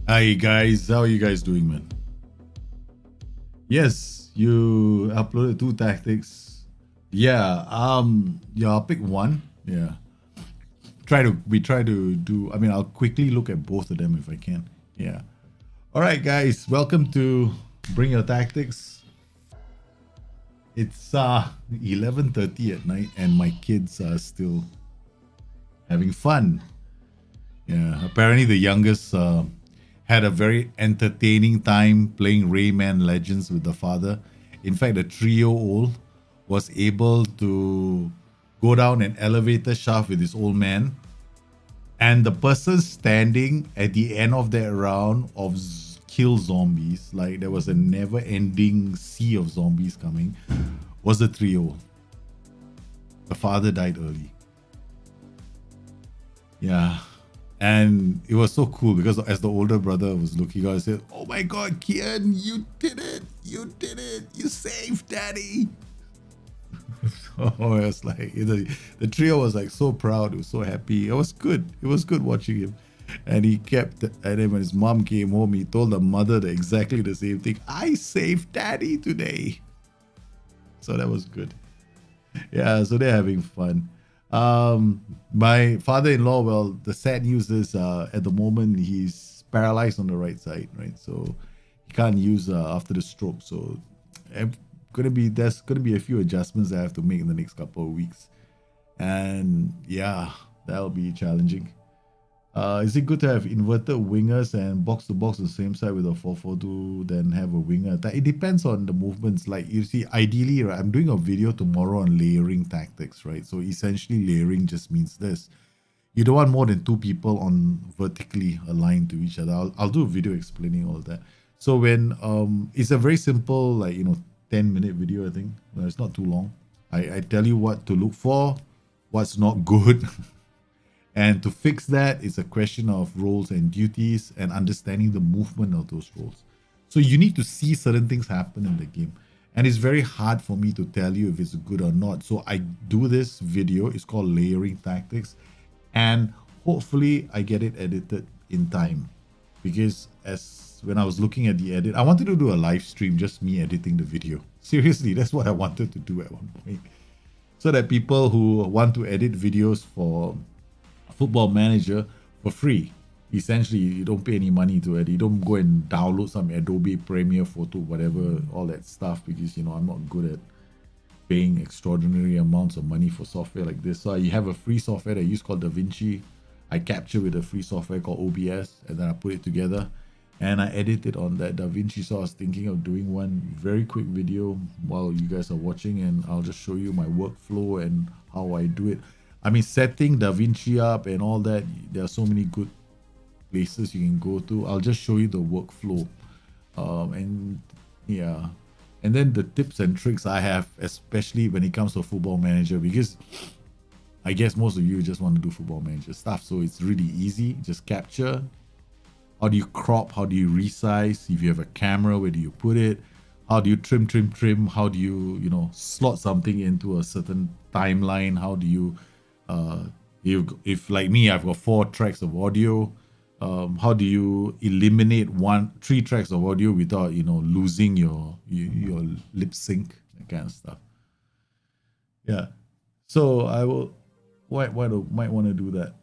Hi guys, how are you guys doing, man? Yes, you uploaded two tactics. Yeah, I'll pick one. Yeah. We try to do, I'll quickly look at both of them if I can. Yeah. All right, guys, welcome to Bring Your Tactics. It's 11:30 at night and my kids are still having fun. Yeah, apparently the youngest had a very entertaining time playing Rayman Legends with the father. In fact, the 3-year old was able to go down an elevator shaft with his old man, and the person standing at the end of that round of kill zombies, like there was a never-ending sea of zombies coming, was the 3-year old. The father died early. Yeah. And it was so cool because as the older brother was looking out, I said, "Oh my God, Kian, you did it! You did it! You saved Daddy!" So it was like the trio was like so proud, it was so happy. It was good. It was good watching him. And he kept, and then when his mom came home, he told the mother exactly the same thing. I saved Daddy today. So that was good. Yeah, so they're having fun. My father-in-law, well, the sad news is at the moment he's paralyzed on the right side, right? So he can't use after the stroke. So there's gonna be a few adjustments I have to make in the next couple of weeks, and yeah, that'll be challenging. Is it good to have inverted wingers and box to box on the same side with a 4-4-2, then have a winger? It depends on the movements. Like you see, ideally, right, I'm doing a video tomorrow on layering tactics, right? So essentially, layering just means this: you don't want more than two people on vertically aligned to each other. I'll do a video explaining all that. So when it's a very simple, like 10-minute video, I think. It's not too long. I tell you what to look for, what's not good. And to fix that, it's a question of roles and duties and understanding the movement of those roles. So you need to see certain things happen in the game. And it's very hard for me to tell you if it's good or not. So I do this video. It's called Layering Tactics. And hopefully I get it edited in time. Because when I was looking at the edit, I wanted to do a live stream, just me editing the video. Seriously, that's what I wanted to do at one point. So that people who want to edit videos for Football Manager for free. Essentially, you don't pay any money to it. You don't go and download some Adobe Premiere Photo, whatever, all that stuff, because I'm not good at paying extraordinary amounts of money for software like this. So you have a free software that I use called DaVinci. I capture with a free software called OBS, and then I put it together and I edit it on that DaVinci. So I was thinking of doing one very quick video while you guys are watching, and I'll just show you my workflow and how I do it. Setting DaVinci up and all that, there are so many good places you can go to. I'll just show you the workflow. And then the tips and tricks I have, especially when it comes to Football Manager, because I guess most of you just want to do Football Manager stuff. So it's really easy. Just capture. How do you crop? How do you resize? If you have a camera, where do you put it? How do you trim? How do you, slot something into a certain timeline? How do you if like me, I've got 4 tracks of audio. How do you eliminate 3 tracks of audio without losing your lip sync, that kind of stuff? Yeah. So I will might want to do that.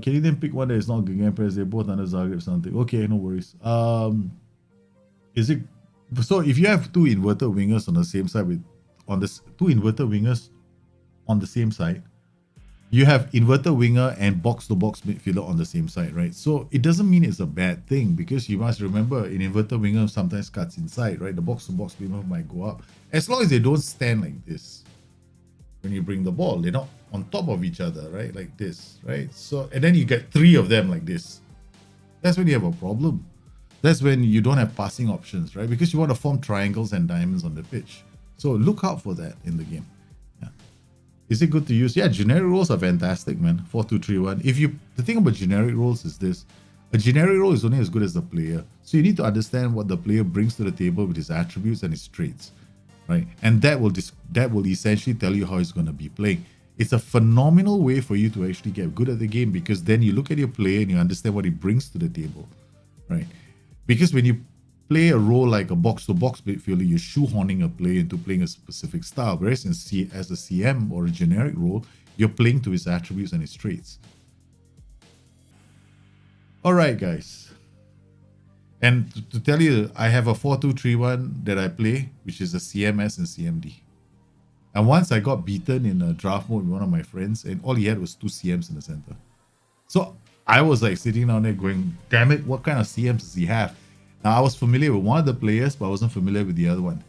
Can you then pick one that is not Gegenpress? They're both under Zagreb something. Okay, no worries. Is it so if you have 2 inverted wingers on the same side two inverted wingers on the same side, you have inverted winger and box-to-box midfielder on the same side, right? So it doesn't mean it's a bad thing, because you must remember, an inverted winger sometimes cuts inside, right? The box-to-box midfielder might go up. As long as they don't stand like this when you bring the ball, they're not on top of each other, right? Like this, right? So, and then you get 3 of them like this. That's when you have a problem. That's when you don't have passing options, right? Because you want to form triangles and diamonds on the pitch. So look out for that in the game. Is it good to use? Yeah, generic roles are fantastic, man. 4-2-3-1. The thing about generic roles is this: a generic role is only as good as the player. So you need to understand what the player brings to the table with his attributes and his traits, right? And that will essentially tell you how he's going to be playing. It's a phenomenal way for you to actually get good at the game, because then you look at your player and you understand what he brings to the table, right? Because when you play a role like a box-to-box midfielder, you're shoehorning a player into playing a specific style. Whereas as a CM or a generic role, you're playing to his attributes and his traits. All right, guys. And to tell you, I have a 4-2-3-1 that I play, which is a CMS and CMD. And once I got beaten in a draft mode with one of my friends, and all he had was 2 CMs in the center. So I was like sitting down there going, damn it, what kind of CMs does he have? Now I was familiar with one of the players, but I wasn't familiar with the other one.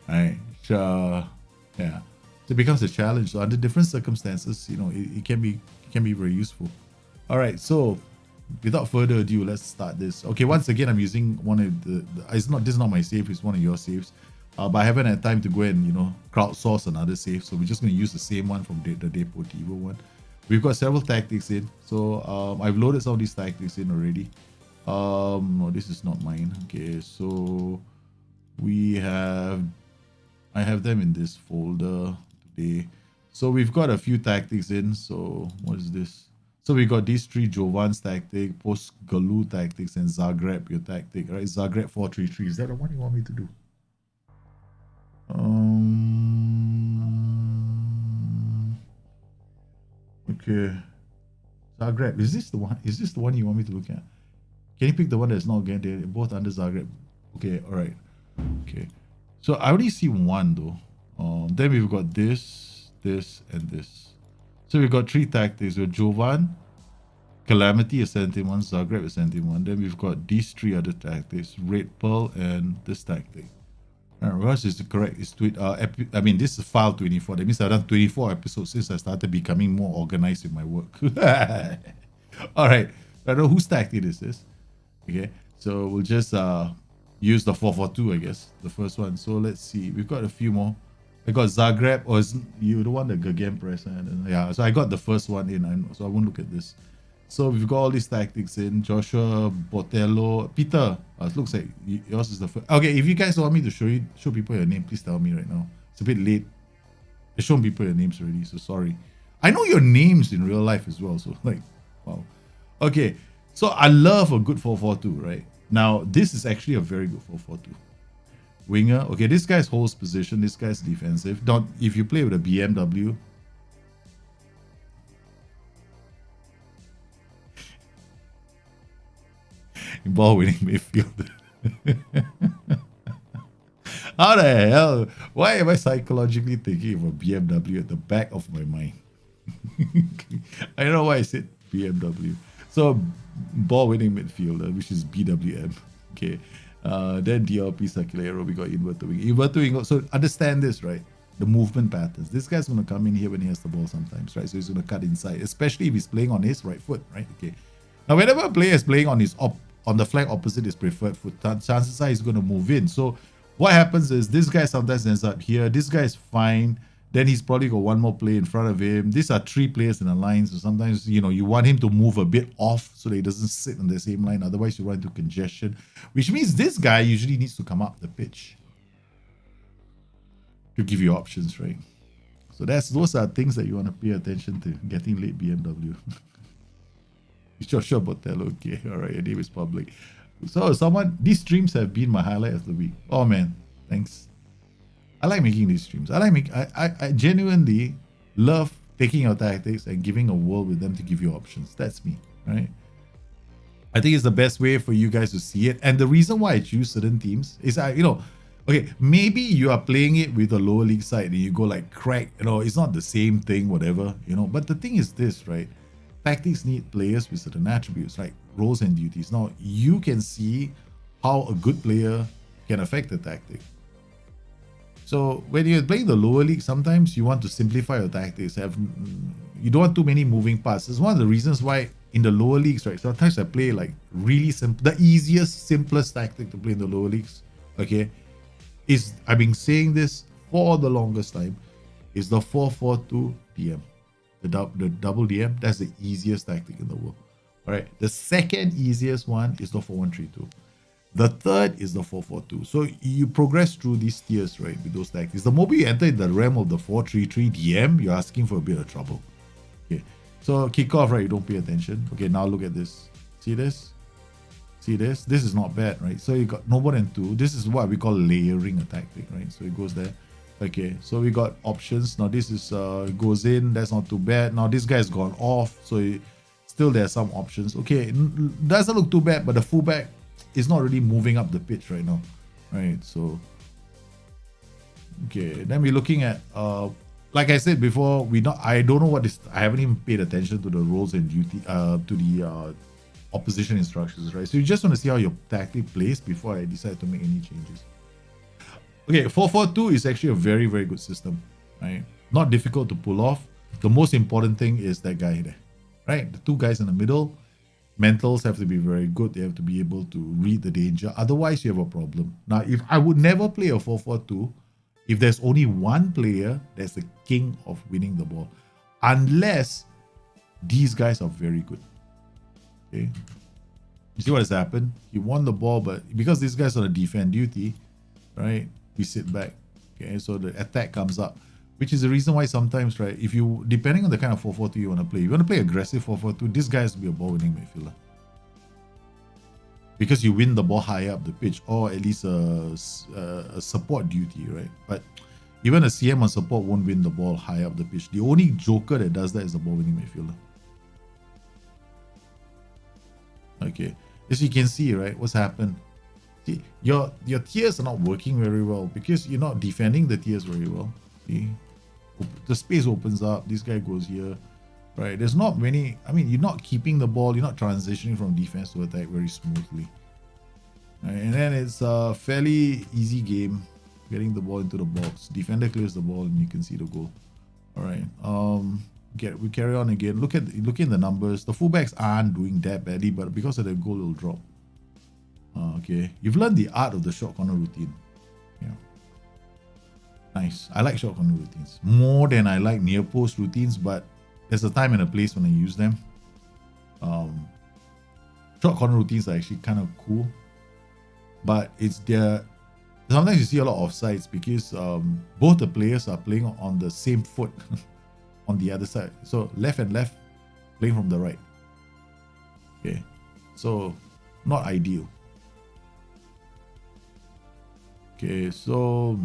All right. Yeah. So it becomes a challenge. So under different circumstances, you know, it can be very useful. All right. So without further ado, let's start this. Okay, once again, I'm using one of this is not my save, it's one of your saves. But I haven't had time to go and, you know, crowdsource another save. So we're just going to use the same one from the Deportivo one. We've got several tactics in. So I've loaded some of these tactics in already. No, this is not mine. Okay, so I have them in this folder today. So we've got a few tactics in. So what is this? So we got these 3: Jovan's tactic, Post Galu tactics, and Zagreb your tactic, right? Zagreb 4-3-3. Is that the one you want me to do? Okay. Zagreb. Is this the one? Is this the one you want me to look at? Can you pick the one that's not again? They're both under Zagreb. Okay, alright. Okay. So I only see one though. Then we've got this, and this. So we've got 3 tactics. We've got Jovan, Calamity is sent in 1, Zagreb is sent in 1. Then we've got these 3 other tactics, Red Pearl and this tactic. What is correct? It's this is file 24. That means I've done 24 episodes since I started becoming more organized with my work. All right. I don't know whose tactic is this. Okay. So we'll just use the 4-4-2, I guess. The first one. So let's see. We've got a few more. I got Zagreb, or is you the one that Gagan press? Yeah. So I got the first one in. So I won't look at this. So we've got all these tactics in. Joshua, Botello, Peter. It looks like yours is the first. Okay, if you guys want me to show people your name, please tell me right now. It's a bit late. I've shown people your names already, so sorry. I know your names in real life as well, so like, wow. Okay, so I love a good 4-4-2, right? Now, this is actually a very good 4-4-2. Winger. Okay, this guy's holds position. This guy's defensive. If you play with a BMW, ball winning midfield. How the hell? Why am I psychologically thinking of a BMW at the back of my mind? I don't know why I said BMW. So ball winning midfielder, which is BWM. Okay. Then DLP Circulero, we got inverted wing. Inverted wing. So understand this, right? The movement patterns. This guy's gonna come in here when he has the ball sometimes, right? So he's gonna cut inside, especially if he's playing on his right foot, right? Okay. Now, whenever a player is playing on on the flank opposite his preferred foot, chances are he's going to move in. So what happens is this guy sometimes ends up here. This guy is fine. Then he's probably got one more player in front of him. These are 3 players in a line. So sometimes, you know, you want him to move a bit off so that he doesn't sit on the same line. Otherwise, you run into congestion, which means this guy usually needs to come up the pitch to give you options, right? So those are things that you want to pay attention to. Getting late BMW. Joshua Botello, okay, all right, your name is public. So these streams have been my highlight of the week. Oh man, thanks. I like making these streams. I genuinely love taking your tactics and giving a world with them to give you options. That's me, right? I think it's the best way for you guys to see it. And the reason why I choose certain teams is okay, maybe you are playing it with a lower league side and you go like crack, it's not the same thing, whatever, but the thing is this, right? Tactics need players with certain attributes like roles and duties. Now, you can see how a good player can affect the tactic. So when you're playing the lower league, sometimes you want to simplify your tactics. You don't want too many moving parts. It's one of the reasons why in the lower leagues, right? Sometimes I play like really simple, the easiest, simplest tactic to play in the lower leagues. Okay, I've been saying this for the longest time. Is the 4-4-2 DM. The double DM, that's the easiest tactic in the world. All right. The second easiest one is the 4-1-3-2. The third is the 4-4-2. So you progress through these tiers, right, with those tactics. The moment you enter in the realm of the 4-3-3 DM, you're asking for a bit of trouble. Okay. So kick off, right? You don't pay attention. Okay. Now look at this. See this? See this? This is not bad, right? So you got no more than 2. This is what we call layering a tactic, right? So it goes there. Okay, so we got options. Now this is goes in. That's not too bad. Now this guy's gone off, so still there's some options. Okay, doesn't look too bad, but the fullback is not really moving up the pitch right now, right? So okay, then we're looking at like I said before, I don't know what this. I haven't even paid attention to the roles and duty to the opposition instructions, right? So you just want to see how your tactic plays before I decide to make any changes. Okay, 4-4-2 is actually a very, very good system, right? Not difficult to pull off. The most important thing is that guy there, right? The 2 guys in the middle. Mentals have to be very good. They have to be able to read the danger. Otherwise, you have a problem. Now, if I would never play a 4-4-2 if there's only one player that's the king of winning the ball, unless these guys are very good. Okay, you see what has happened? He won the ball, but because this guy's on a defend duty, right? We sit back. Okay, so the attack comes up, which is the reason why sometimes, right? If you, depending on the kind of 4-4-2 you want to play, you want to play aggressive 4-4-2. This guy has to be a ball-winning midfielder because you win the ball higher up the pitch, or at least a support duty, right? But even a CM on support won't win the ball high up the pitch. The only joker that does that is the ball-winning midfielder. Okay, as you can see, right, what's happened? See, your tiers are not working very well because you're not defending the tiers very well. See, the space opens up. This guy goes here, right? There's not many. I mean, you're not keeping the ball. You're not transitioning from defense to attack very smoothly. Right, and then it's a fairly easy game, getting the ball into the box. Defender clears the ball, and you can see the goal. All right. We carry on again. Look in the numbers. The fullbacks aren't doing that badly, but because of the goal, it'll drop. Okay, you've learned the art of the short corner routine. Yeah, nice. I like short corner routines more than I like near post routines, but there's a time and a place when I use them. Short corner routines are actually kind of cool, but it's their. Sometimes you see a lot of offsides because both the players are playing on the same foot on the other side. So left and left, playing from the right. Okay, so not ideal. Okay, so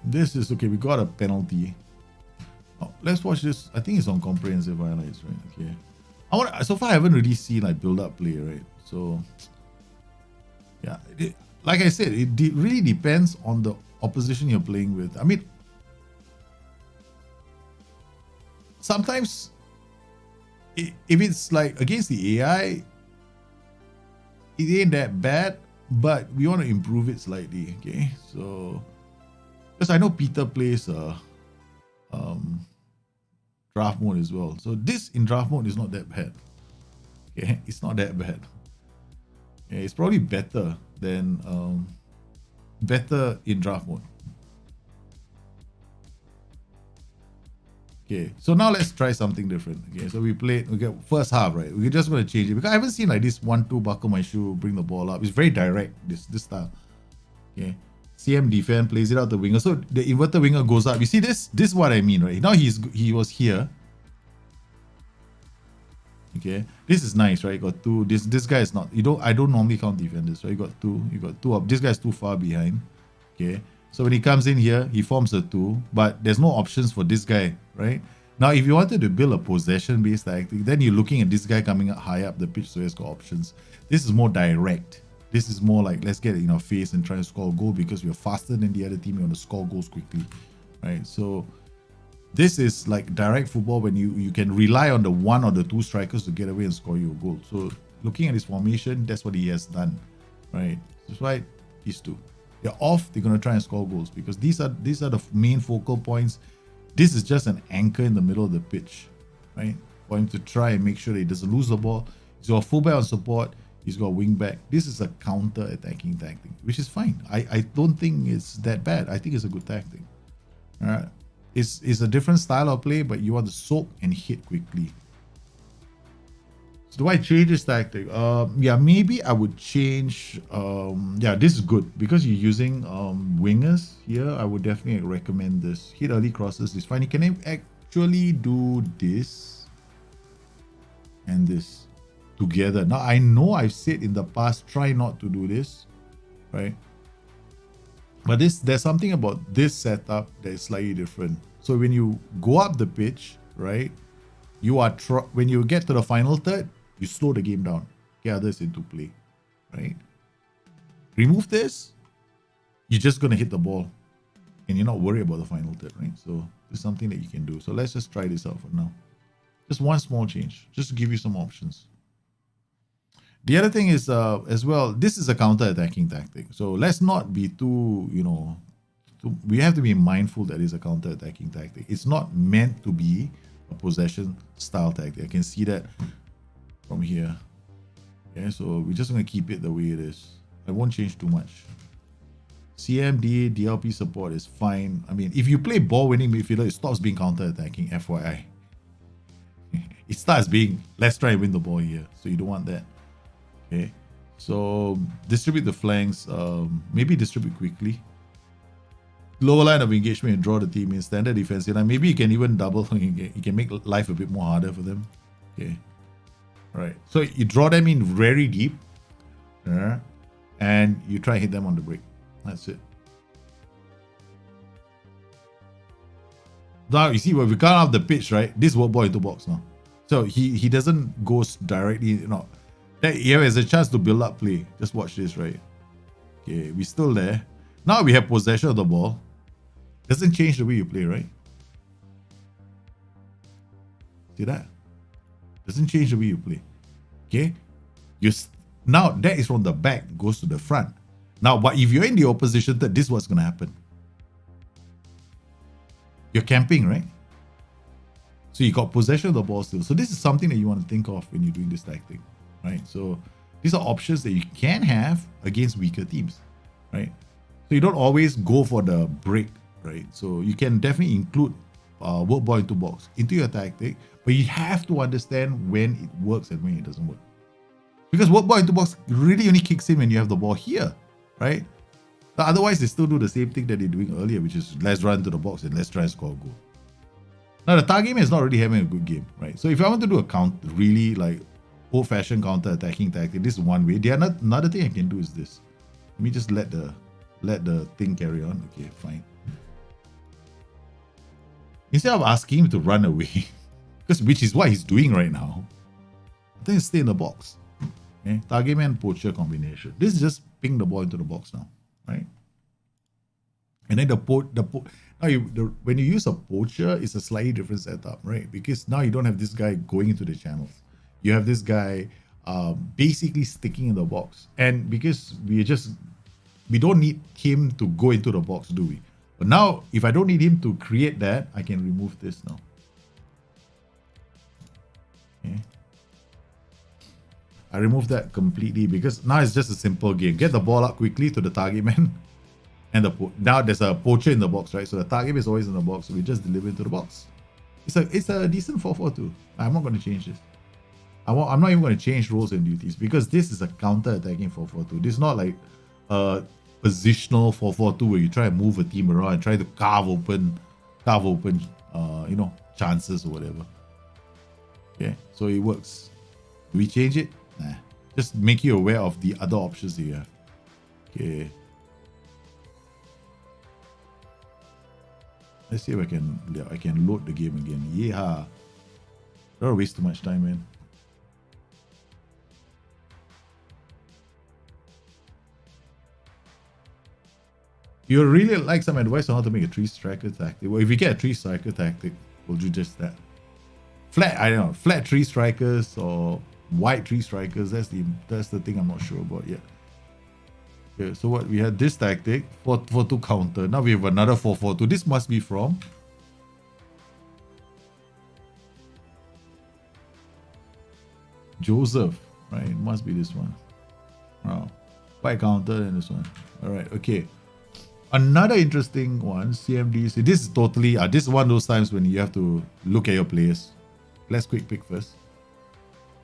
this is okay. We got a penalty. Oh, let's watch this. I think it's on comprehensive highlights, right? Okay. So far I haven't really seen like build-up play, right? So yeah, like I said, it really depends on the opposition you're playing with. I mean, sometimes if it's like against the AI, it ain't that bad, but we want to improve it slightly. Okay, so because I know Peter plays draft mode as well, so this in draft mode is not that bad. Okay, it's not that bad. Okay, it's probably better than better in draft mode. Okay, so now let's try something different. Okay, so we played, okay, first half, right? We're just going to change it because I haven't seen like this 1-2 buckle my shoe, bring the ball up. It's very direct, this style. Okay, CM defend, plays it out the winger. So the inverted winger goes up. You see this? This is what I mean, right? Now he was here. Okay, this is nice, right? Got 2. This guy is not. I don't normally count defenders, right? You got 2. You got 2 up. This guy's too far behind. Okay. So when he comes in here, he forms a 2, but there's no options for this guy, right? Now, if you wanted to build a possession-based tactic, then you're looking at this guy coming up high up the pitch, so he's got options. This is more direct. This is more like, let's get it in our face and try to score a goal because we're faster than the other team. You want to score goals quickly, right? So this is like direct football when you can rely on the 1 or the 2 strikers to get away and score you a goal. So looking at his formation, that's what he has done, right? That's why these 2. They're off, they're going to try and score goals because these are the main focal points. This is just an anchor in the middle of the pitch, right? For him to try and make sure that he doesn't lose the ball. He's got a fullback on support. He's got a wing back. This is a counter-attacking tactic, which is fine. I don't think it's that bad. I think it's a good tactic. All right. It's a different style of play, but you want to soak and hit quickly. So do I change this tactic? Yeah, maybe I would change. Yeah, this is good because you're using wingers here. I would definitely recommend this. Hit early crosses is fine. You can actually do this and this together. Now, I know I've said in the past, try not to do this, right? But there's something about this setup that is slightly different. So when you go up the pitch, right, you are when you get to the final third, you slow the game down, get others into play, right? Remove this, you're just gonna hit the ball, and you're not worried about the final third, right? So it's something that you can do. So let's just try this out for now. Just one small change, just to give you some options. The other thing is as well, this is a counter-attacking tactic. So let's not be too, we have to be mindful that it's a counter-attacking tactic. It's not meant to be a possession style tactic. I can see that from here. Okay, so we're just going to keep it the way it is. I won't change too much. CMD, DLP support is fine. I mean, if you play ball-winning midfielder, it stops being counter-attacking, FYI. It starts being, let's try and win the ball here. So you don't want that. Okay, so distribute the flanks, maybe distribute quickly. Lower line of engagement and draw the team in standard defensive line. Maybe you can even double, you can make life a bit more harder for them. Okay, all right, so you draw them in very deep, and you try and hit them on the break. That's it. Now you see when we come off the pitch, right? This work ball into box now. So he doesn't go directly, he has a chance to build up play. Just watch this, right? Okay, we're still there. Now we have possession of the ball. Doesn't change the way you play, right? See that? Doesn't change the way you play. Okay? Now that is from the back, goes to the front. Now, but if you're in the opposition third, this is what's going to happen. You're camping, right? So you got possession of the ball still. So this is something that you want to think of when you're doing this tactic, right? So these are options that you can have against weaker teams, right? So you don't always go for the break, right? So you can definitely include work ball into box into your tactic, but you have to understand when it works and when it doesn't work. Because work ball into box really only kicks in when you have the ball here, right? But otherwise, they still do the same thing that they're doing earlier, which is let's run to the box and let's try and score a goal. Now, the target man is not really having a good game, right? So if I want to do a really like old-fashioned counter-attacking tactic, this is one way. Another thing I can do is this. Let me just let the thing carry on. Okay, fine. Instead of asking him to run away, which is what he's doing right now, I think stay in the box. Okay, target man poacher combination. This is just ping the ball into the box now, right? And then when you use a poacher, it's a slightly different setup, right? Because now you don't have this guy going into the channels. You have this guy basically sticking in the box. And because we don't need him to go into the box, do we? But now, if I don't need him to create that, I can remove this now. Okay. I remove that completely because now it's just a simple game. Get the ball up quickly to the target man. And now there's a poacher in the box, right? So the target is always in the box. So we just deliver into the box. It's a decent 4-4-2. I'm not going to change this. I'm not even going to change roles and duties because this is a counter-attacking 4-4-2. This is not like a positional 4-4-2 where you try and move a team around and try to carve open, chances or whatever. Okay, so it works. Do we change it? Nah. Just make you aware of the other options that you have. Okay. Let's see if I can load the game again. Yeah. Don't waste too much time, man. You really like some advice on how to make a 3-striker tactic? Well, if you get a 3-striker tactic, we'll do just that. Flat 3 strikers or wide 3 strikers. That's the thing I'm not sure about yet. Okay, so what we had this tactic 4-4-2 counter. Now we have another 4-4-2. This must be from Joseph, right? It must be this one. Wow, wide counter and this one. All right, okay. Another interesting one, CMD. This is totally this is one of those times when you have to look at your players. Let's quick pick first.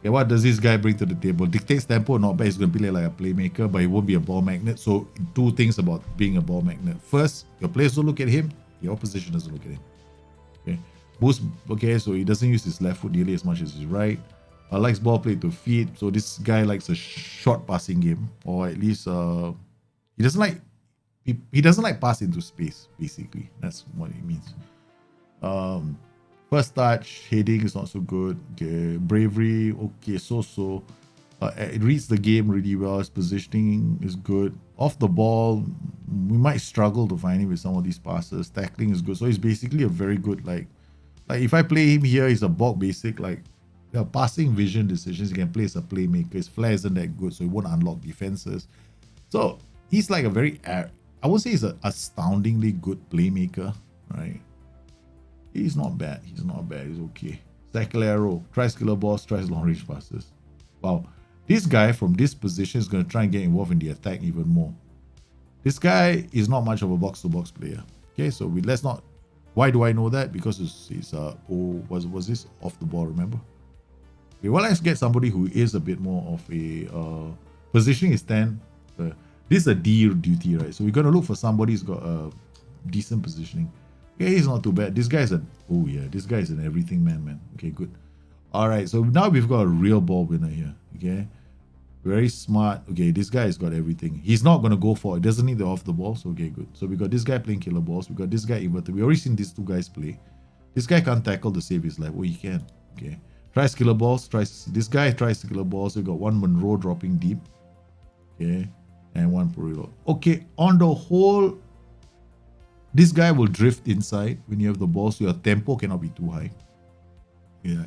Okay, what does this guy bring to the table? Dictates tempo, not bad. He's going to play like a playmaker, but he won't be a ball magnet. So, two things about being a ball magnet. First, your players don't look at him. The opposition doesn't look at him. Okay. Boost, okay, so he doesn't use his left foot nearly as much as his right. Likes ball play to feet. So this guy likes a short passing game, or at least he doesn't like he doesn't like pass into space. Basically, that's what it means. First touch, heading is not so good. Okay, bravery, okay, so. It reads the game really well. His positioning is good. Off the ball, we might struggle to find him with some of these passes. Tackling is good. So he's basically a very good, like if I play him here, he's a bulk basic, like passing vision decisions. He can play as a playmaker. His flair isn't that good, so he won't unlock defenses. So he's like a very, I would say he's an astoundingly good playmaker, right? He's not bad. He's not bad. He's okay. Tackle arrow, tries killer balls, tries long range passes. Wow. This guy from this position is going to try and get involved in the attack even more. This guy is not much of a box-to-box player. Okay, so let's not. Why do I know that? Because it's was this off the ball? Remember? Okay, well, let's get somebody who is a bit more of a positioning is 10. This is a D duty, right? So we're going to look for somebody who's got a decent positioning. Okay, he's not too bad. This guy's this guy is an everything man. Okay, good. All right, so now we've got a real ball winner here. Okay. Very smart. Okay, this guy has got everything. He's not going to go for it. Doesn't need the off the ball. So, okay, good. So, we got this guy playing killer balls. We got this guy inverted. We already seen these two guys play. This guy can't tackle to save his life. Oh, he can. Okay. Tries killer balls. This guy tries killer balls. We got one Monroe dropping deep. Okay. And one Purillo. Okay. On the whole, this guy will drift inside when you have the ball. So, your tempo cannot be too high. Yeah.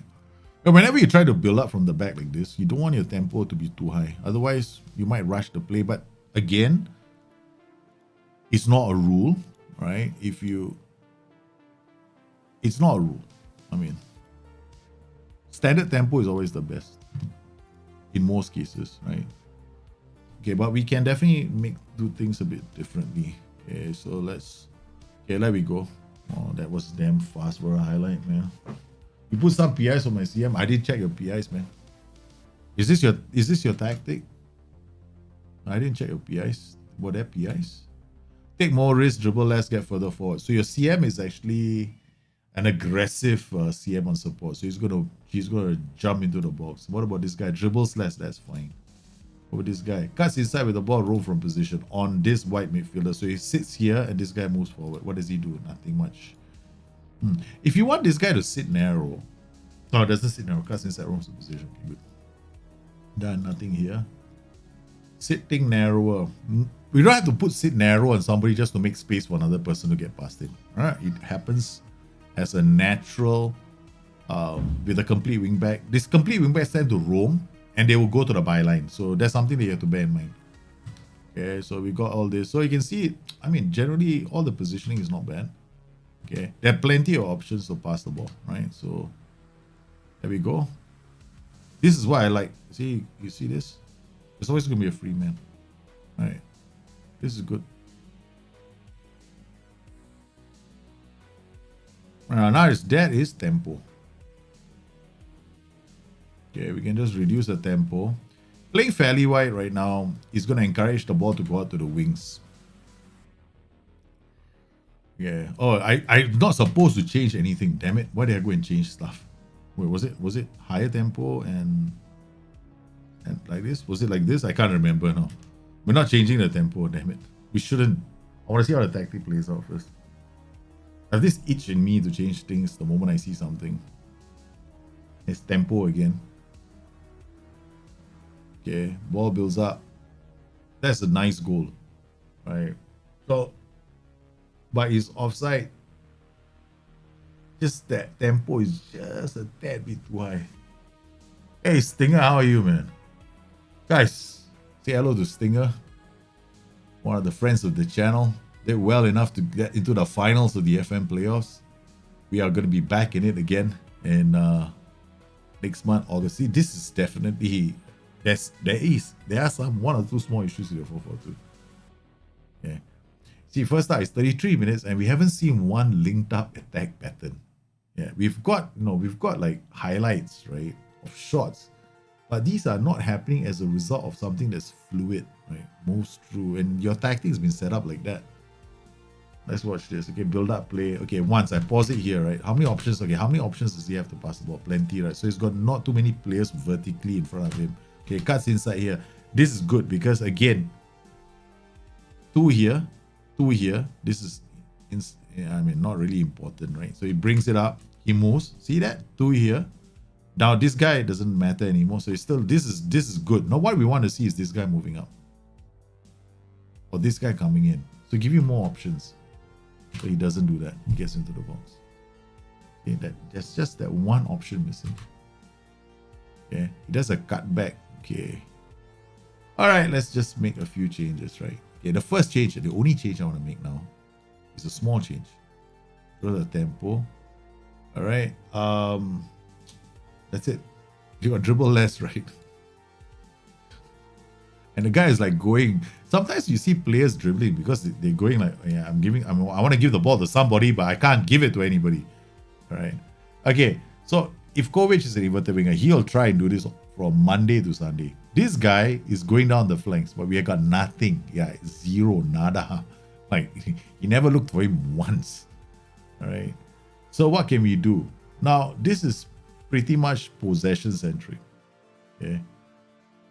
And whenever you try to build up from the back like this, you don't want your tempo to be too high. Otherwise, you might rush the play. But again, it's not a rule, right? It's not a rule. I mean, standard tempo is always the best in most cases, right? Okay, but we can definitely do things a bit differently. Okay, so there we go. Oh, that was damn fast for a highlight, man. You put some PIs on my CM. I didn't check your PIs, man. Is this your tactic? I didn't check your PIs. Were there PIs? Take more risk, dribble less, get further forward. So your CM is actually an aggressive CM on support. So he's gonna jump into the box. What about this guy? Dribbles less, that's fine. What about this guy? Cuts inside with the ball, roll from position on this white midfielder. So he sits here and this guy moves forward. What does he do? Nothing much. If you want this guy to sit narrow, no, it doesn't sit narrow. Cuts inside, rolls from position. Okay, good. Done. Nothing here. Sitting narrower. We don't have to put sit narrow on somebody just to make space for another person to get past it. All right, it happens as a natural with a complete wingback. This complete wingback tend to roam and they will go to the byline. So that's something that you have to bear in mind. Okay, so we got all this. So you can see, I mean, generally all the positioning is not bad. Okay, there are plenty of options to pass the ball, right? So there we go. This is what I like. See, you see this? It's always going to be a free man. All right. This is good. Now that is tempo. Okay, we can just reduce the tempo. Playing fairly wide right now is going to encourage the ball to go out to the wings. Yeah. Oh, I'm not supposed to change anything. Damn it! Why did I go and change stuff? Wait, was it higher tempo and like this? Was it like this? I can't remember now. We're not changing the tempo. Damn it! We shouldn't. I want to see how the tactic plays out first. I have this itch in me to change things the moment I see something. It's tempo again. Okay, ball builds up. That's a nice goal, right? So, but he's offside. Just that tempo is just a tad bit too high. Hey, Stinger, how are you, man? Guys, say hello to Stinger. One of the friends of the channel. Did well enough to get into the finals of the FM playoffs. We are going to be back in it again in next month, August. See, this is definitely there are some one or two small issues with the 442. Yeah. See, first start is 33 minutes, and we haven't seen one linked up attack pattern. Yeah, we've got like highlights, right, of shots, but these are not happening as a result of something that's fluid, right, moves through, and your tactic has been set up like that. Let's watch this. Okay, build up play. Okay, once I pause it here, right? How many options? Okay, how many options does he have to pass the ball? Plenty, right? So he's got not too many players vertically in front of him. Okay, cuts inside here. This is good because again, two here. This is, I mean, not really important, right? So he brings it up. He moves. See that? Two here. Now this guy doesn't matter anymore. So it's still, this is good. Now what we want to see is this guy moving up, or this guy coming in. So give you more options. So he doesn't do that. He gets into the box. Okay, that's just that one option missing. Okay, he does a cutback. Okay. All right, let's just make a few changes, right? Okay, the first change, the only change I want to make now is a small change. Go to the tempo. All right. That's it. You got dribble less, right? And the guy is like going. Sometimes you see players dribbling because they're going like, yeah, I want to give the ball to somebody, but I can't give it to anybody. All right. Okay. So if Kovac is an inverted winger, he'll try and do this from Monday to Sunday. This guy is going down the flanks, but we have got nothing. Yeah, zero, nada. Like he never looked for him once. All right. So what can we do? Now, this is pretty much possession centric. Okay.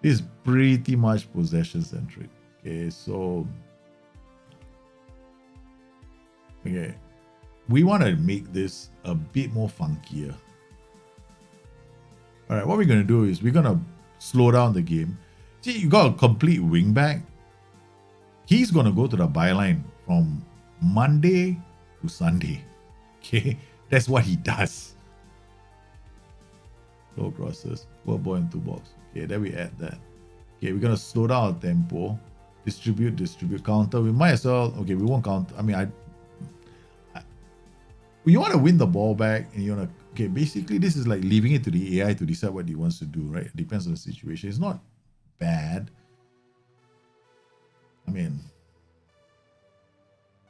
This is pretty much possession centric. Okay, so okay, we want to make this a bit more funkier. All right, what we're going to do is we're going to slow down the game. See, you got a complete wing back. He's going to go to the byline from Monday to Sunday. Okay, that's what he does. Low crosses, work ball into box. Okay, then we add that. Okay, we're going to slow down our tempo. Distribute, counter. We might as well, okay, we won't count. I mean, you want to win the ball back and you want to, okay, basically this is like leaving it to the AI to decide what he wants to do, right? It depends on the situation. It's not bad. I mean,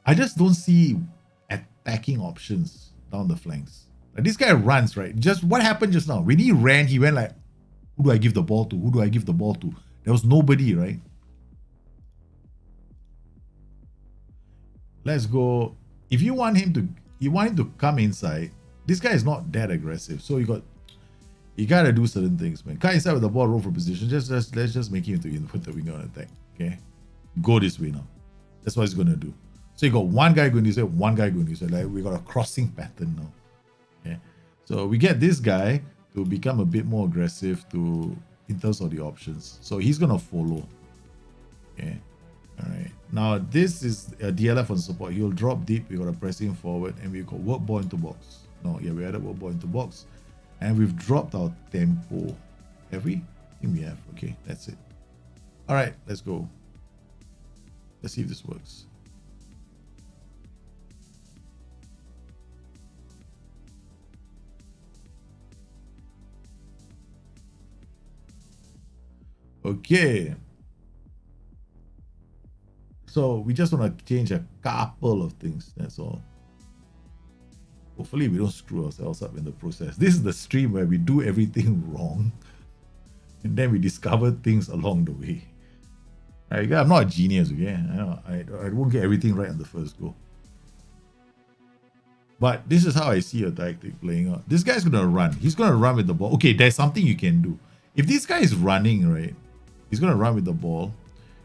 I just don't see attacking options down the flanks. Like this guy runs, right? Just what happened just now? When he ran, he went like, who do I give the ball to? Who do I give the ball to? There was nobody, right? Let's go. If you want him to come inside, this guy is not that aggressive. So you gotta do certain things, man. Cut inside with the ball, roll for position. Let's just make him to put the winger on attack. Okay? Go this way now. That's what he's gonna do. So you got one guy going this way, one guy going this way. Like we got a crossing pattern now. Okay. So we get this guy to become a bit more aggressive in terms of the options. So he's gonna follow. Okay. All right. Now this is a DLF on support. He'll drop deep. We got a pressing forward, and we got work ball into box. No, yeah, we added work ball into box, and we've dropped our tempo. Have we? I think we have. Okay, that's it. All right, let's go. Let's see if this works. Okay. So we just want to change a couple of things. That's all. Hopefully we don't screw ourselves up in the process. This is the stream where we do everything wrong and then we discover things along the way. I'm not a genius, okay? I won't get everything right on the first go. But this is how I see a tactic playing out. This guy's going to run. He's going to run with the ball. Okay, there's something you can do. If this guy is running, right, he's going to run with the ball.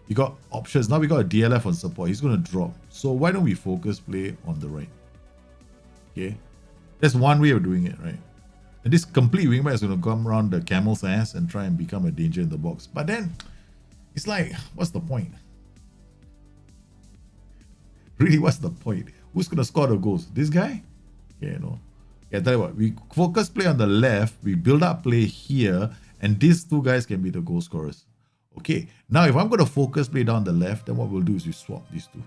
You got options. Now we got a DLF on support. He's going to drop. So why don't we focus play on the right? Okay. That's one way of doing it, right? And this complete wingback is going to come around the camel's ass and try and become a danger in the box. But then, it's like, what's the point? Really, what's the point? Who's going to score the goals? This guy? Yeah, no. Yeah, tell you what. We focus play on the left. We build up play here. And these two guys can be the goal scorers. Okay, now if I'm going to focus play down the left, then what we'll do is we swap these two.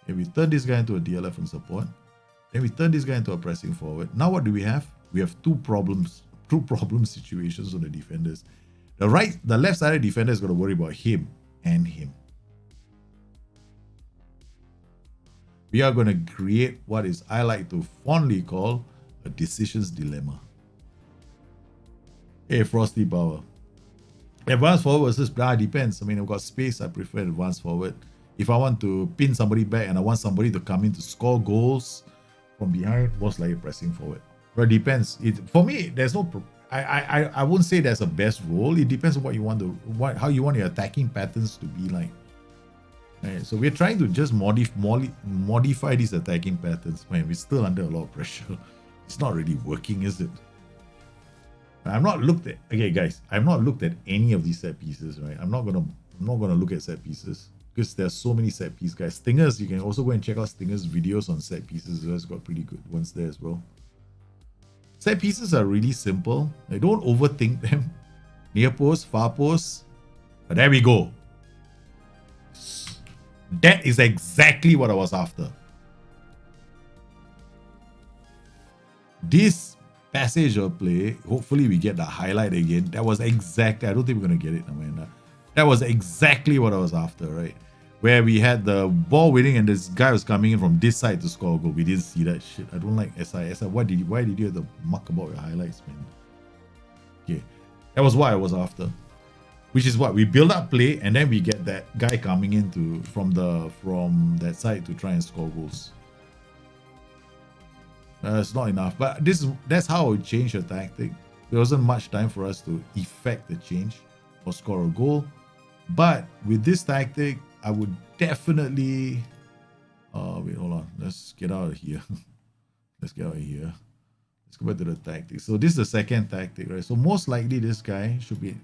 Okay, we turn this guy into a DLF and support. Then we turn this guy into a pressing forward. Now what do we have? We have two problem situations on the defenders. The left-sided defender is going to worry about him and him. We are going to create what is I like to fondly call a decisions dilemma. Hey, Frosty Power. Advanced forward versus depends. I mean, I've got space. I prefer advanced forward. If I want to pin somebody back and I want somebody to come in to score goals from behind, most likely pressing forward. But it depends. For me, there's no. I wouldn't say there's a best role. It depends on what you want to, how you want your attacking patterns to be like. Right, so we're trying to just modify these attacking patterns. Man, we're still under a lot of pressure. It's not really working, is it? I've not looked at. Okay, guys, I've not looked at any of these set pieces. Right, I'm not gonna look at set pieces because there's so many set piece guys. Stingers, you can also go and check out Stingers videos on set pieces. It's got pretty good ones there as well. Set pieces are really simple. I don't overthink them. Near post, far post. But there we go. That is exactly what I was after. This passage of play, hopefully we get the highlight again. That was exactly, I don't think we're going to get it, Amanda. That was exactly what I was after, right? Where we had the ball winning and this guy was coming in from this side to score a goal. We didn't see that shit. I don't like SI. Why did you have to muck about your highlights, man? Okay, that was what I was after. Which is what we build up play and then we get that guy coming in from that side to try and score goals. It's not enough, but that's how I would change your tactic. There wasn't much time for us to effect the change or score a goal. But with this tactic, I would definitely. Wait, hold on. Let's get out of here. Let's get out of here. Let's go back to the tactic. So this is the second tactic, right? So most likely this guy should be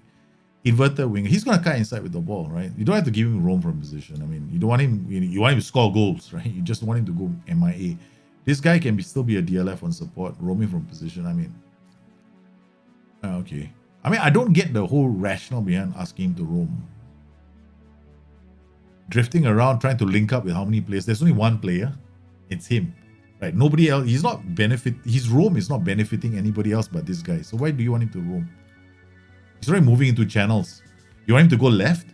inverted winger. He's gonna cut inside with the ball, right? You don't have to give him roam from position. I mean, you don't want him. You want him to score goals, right? You just want him to go MIA. This guy can still be a DLF on support, roaming from position. I mean, okay. I mean, I don't get the whole rationale behind asking him to roam. Drifting around, trying to link up with how many players? There's only one player. It's him, right? Nobody else. He's not his roam is not benefiting anybody else but this guy. So why do you want him to roam? He's already moving into channels. You want him to go left?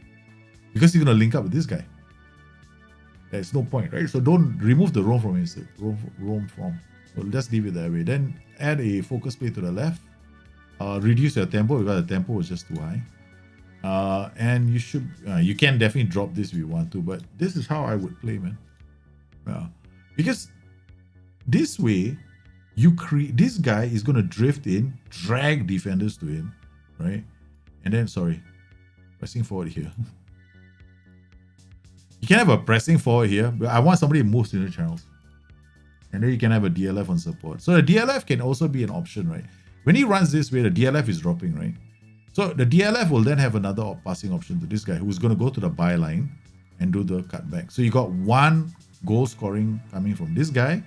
Because he's going to link up with this guy. There's no point, right? So don't remove the roam from instead. Roam from. So just leave it that way. Then add a focus play to the left. Reduce your tempo because the tempo was just too high. And you can definitely drop this if you want to, but this is how I would play, man. Because this way, this guy is going to drift in, drag defenders to him, right? And then, pressing forward here. You can have a pressing forward here, but I want somebody to move to the channels. And then you can have a DLF on support. So the DLF can also be an option, right? When he runs this way, the DLF is dropping, right? So the DLF will then have another passing option to this guy who's going to go to the byline and do the cutback. So you got one goal scoring coming from this guy.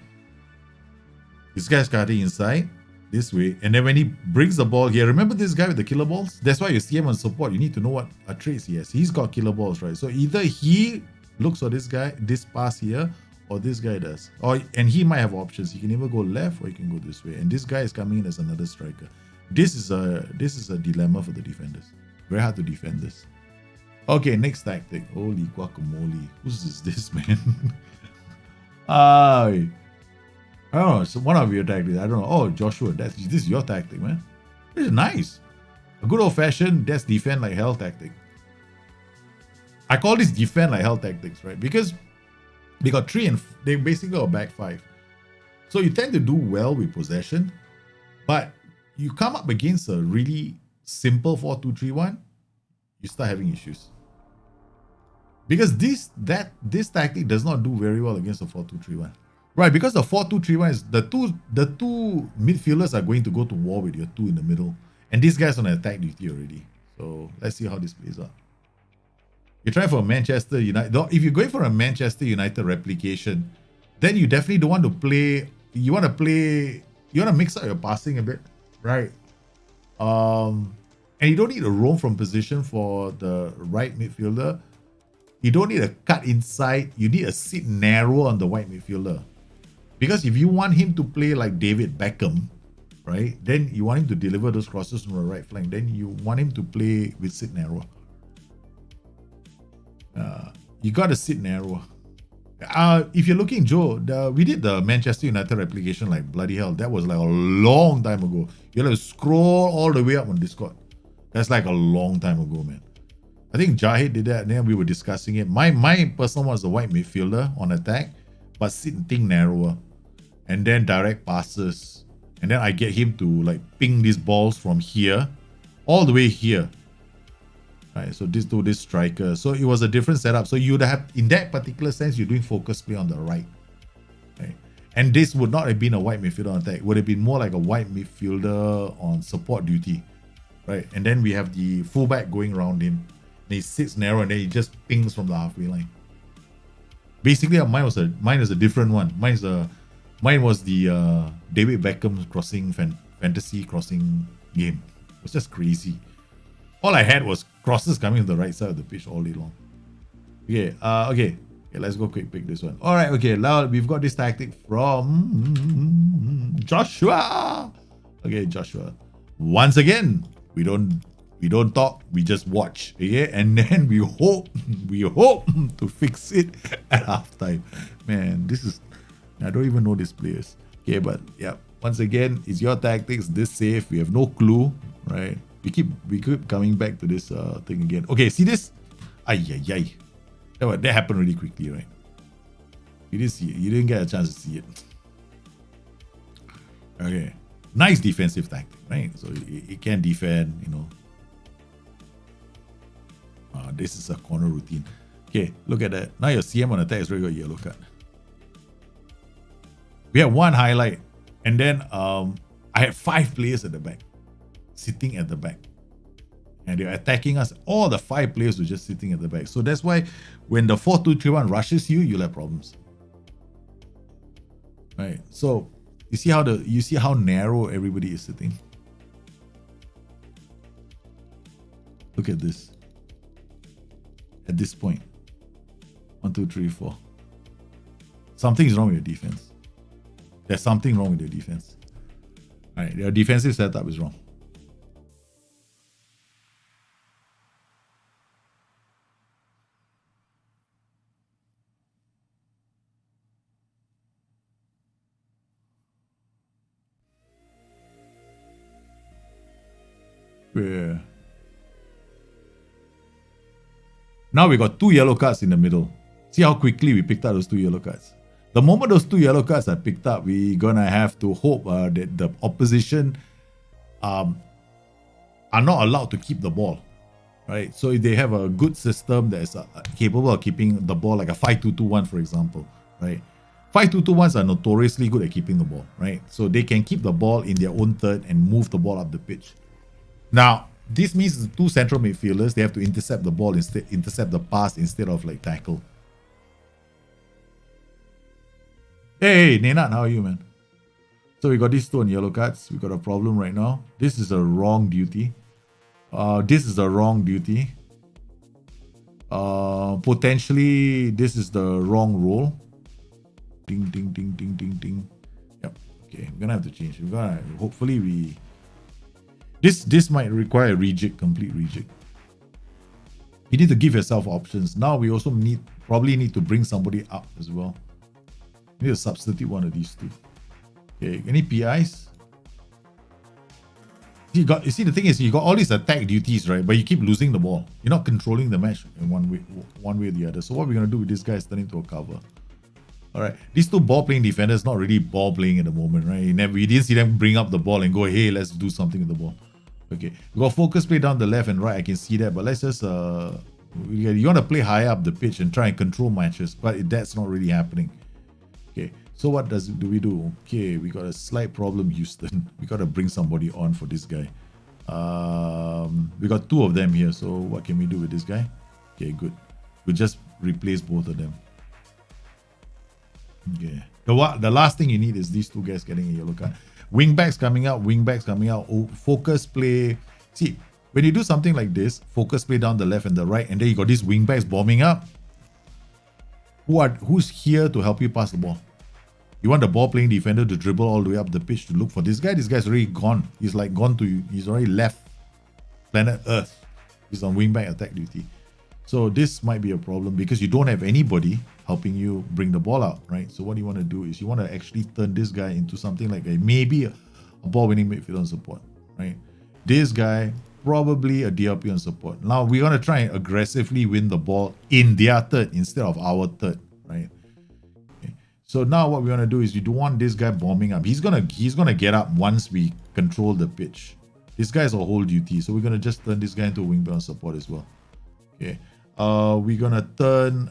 This guy's cutting inside this way. And then when he brings the ball here, remember this guy with the killer balls? That's why you see him on support. You need to know what traits he has. He's got killer balls, right? So either he looks for this guy, this pass here, or this guy does. And he might have options. He can either go left or he can go this way. And this guy is coming in as another striker. This is a dilemma for the defenders. Very hard to defend this. Okay, next tactic. Holy guacamole. Who's this man? I don't know. It's one of your tactics. I don't know. Oh, Joshua, this is your tactic, man. This is nice. A good old-fashioned that's defend like hell tactic. I call this defend like hell tactics, right? Because they got 3 and they basically got back 5. So you tend to do well with possession, but you come up against a really simple 4-2-3-1, you start having issues. Because this tactic does not do very well against the 4-2-3-1. Right, because the 4-2-3-1 is the two midfielders are going to go to war with your 2 in the middle. And this guy's on attack duty already. So let's see how this plays out. You're trying for a Manchester United. If you're going for a Manchester United replication, then you definitely don't want to play. You want to mix up your passing a bit, right? And you don't need to roam from position for the right midfielder. You don't need a cut inside. You need a sit narrow on the right midfielder. Because if you want him to play like David Beckham, right, then you want him to deliver those crosses from the right flank. Then you want him to play with sit narrow. You got to sit narrow. If you're looking, Joe, we did the Manchester United replication like bloody hell. That was like a long time ago. You have to scroll all the way up on Discord. That's like a long time ago, man. I think Jahid did that, and then we were discussing it. My personal one was a white midfielder on attack, but sitting narrower, and then direct passes. And then I get him to like ping these balls from here, all the way here. Right, so this to this striker. So it was a different setup. So you'd have, in that particular sense, you're doing focus play on the right. Right? And this would not have been a white midfielder on attack. It would have been more like a white midfielder on support duty. Right? And then we have the fullback going around him. And he sits narrow and then he just pings from the halfway line. Basically, mine was a different one. Mine was the David Beckham crossing fantasy crossing game. It was just crazy. All I had was crosses coming to the right side of the pitch all day long. Okay, let's go quick pick this one. All right, okay, now we've got this tactic from Joshua. Okay, Joshua. Once again, we don't talk, we just watch. Okay, and then we hope to fix it at halftime. Man, I don't even know these players. Okay, but yeah, once again, it's your tactics. This safe, we have no clue, right? We keep coming back to this thing again. Okay, see this? Ay. That happened really quickly, right? You didn't see it. You didn't get a chance to see it. Okay, nice defensive tactic, right? So it can defend, you know. This is a corner routine. Okay, look at that. Now your CM on attack is already got a yellow card. We had one highlight, and then I had 5 players at the back, sitting at the back, and they're attacking us. All the 5 players were just sitting at the back. So that's why when the 4-2-3-1 rushes you, you'll have problems. Right. So you see how narrow everybody is sitting. Look at this. At this point, 1, 2, 3, 4. Something is wrong with your defense. There's something wrong with your defense. All right, your defensive setup is wrong. Yeah. Now we got 2 yellow cards in the middle. See how quickly we picked up those 2 yellow cards. The moment those 2 yellow cards are picked up, we're gonna have to hope that the opposition are not allowed to keep the ball, right? So if they have a good system that is capable of keeping the ball, like a 5-2-2-1, for example, right? 5-2-2-1s are notoriously good at keeping the ball, right? So they can keep the ball in their own third and move the ball up the pitch. Now, this means the 2 central midfielders, they have to intercept the ball instead, intercept the pass instead of like tackle. Hey, Nenad, how are you, man? So we got these 2 on yellow cards. We got a problem right now. This is a wrong duty. This is a wrong duty. Potentially, this is the wrong role. Ding, ding, ding, ding, ding, ding. Yep. Okay, I'm gonna have to change. We're gonna hopefully we. This might require a rejig, complete rejig. You need to give yourself options. Now we also probably need to bring somebody up as well. You need to substitute one of these 2. Okay, any PIs? You see, the thing is, you got all these attack duties, right? But you keep losing the ball. You're not controlling the match in one way or the other. So what we're gonna do with this guy is turn into a cover. All right, these 2 ball-playing defenders not really ball-playing at the moment, right? You didn't see them bring up the ball and go, hey, let's do something with the ball. Okay, we got focus play down the left and right. I can see that, but let's just you want to play high up the pitch and try and control matches, but that's not really happening. Okay, so what do we do? Okay, we got a slight problem, Houston. We got to bring somebody on for this guy. We got 2 of them here, so what can we do with this guy? Okay, good. We just replace both of them. Okay, the last thing you need is these 2 guys getting a yellow card. Wingbacks coming out. Oh, focus play. See, when you do something like this, focus play down the left and the right, and then you got these wingbacks bombing up. Who's here to help you pass the ball? You want the ball playing defender to dribble all the way up the pitch to look for this guy. This guy's already gone. He's like gone to you. He's already left planet Earth. He's on wingback attack duty. So this might be a problem because you don't have anybody helping you bring the ball out, right? So what you want to do is you want to actually turn this guy into something like maybe a ball-winning midfielder on support, right? This guy probably a DLP on support. Now we're gonna try and aggressively win the ball in their third instead of our third, right? Okay. So now what we want to do is you don't want this guy bombing up. He's gonna get up once we control the pitch. This guy's a whole duty, so we're gonna just turn this guy into a wingback on support as well. Okay. We're gonna turn.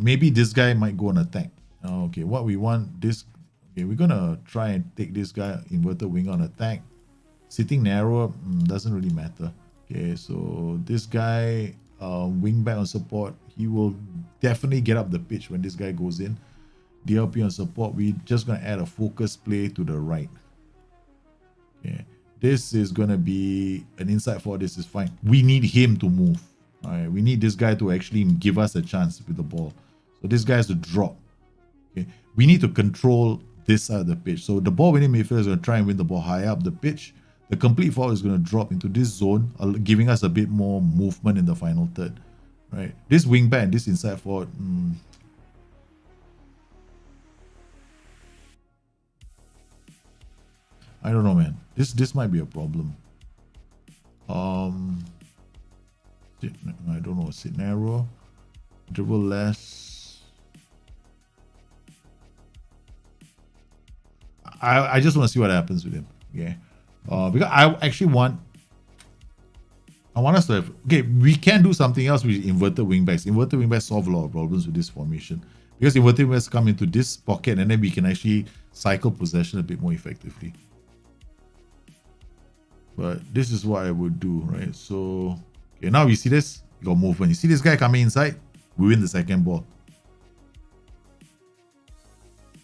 Maybe this guy might go on attack. Okay. What we want this. Okay, we're gonna try and take this guy inverted wing on attack. Sitting narrow doesn't really matter. Okay, so this guy wing back on support, he will definitely get up the pitch when this guy goes in. DLP on support, we just gonna add a focus play to the right. Okay, this is gonna be an inside forward. This is fine. We need him to move. All right, we need this guy to actually give us a chance with the ball. So this guy has to drop. Okay, we need to control this side of the pitch. So the ball winning midfielder is gonna try and win the ball high up the pitch. The complete forward is going to drop into this zone, giving us a bit more movement in the final third, right? This wing back and this inside forward, I don't know, man. This might be a problem. I don't know. Sit narrow, dribble less. I just want to see what happens with him. Okay. Because I actually want us to have, okay, we can do something else with inverted wingbacks. Inverted wingbacks solve a lot of problems with this formation because inverted wingbacks come into this pocket and then we can actually cycle possession a bit more effectively. But this is what I would do, right? So, okay, now you see this, you got movement. You see this guy coming inside, we win the second ball.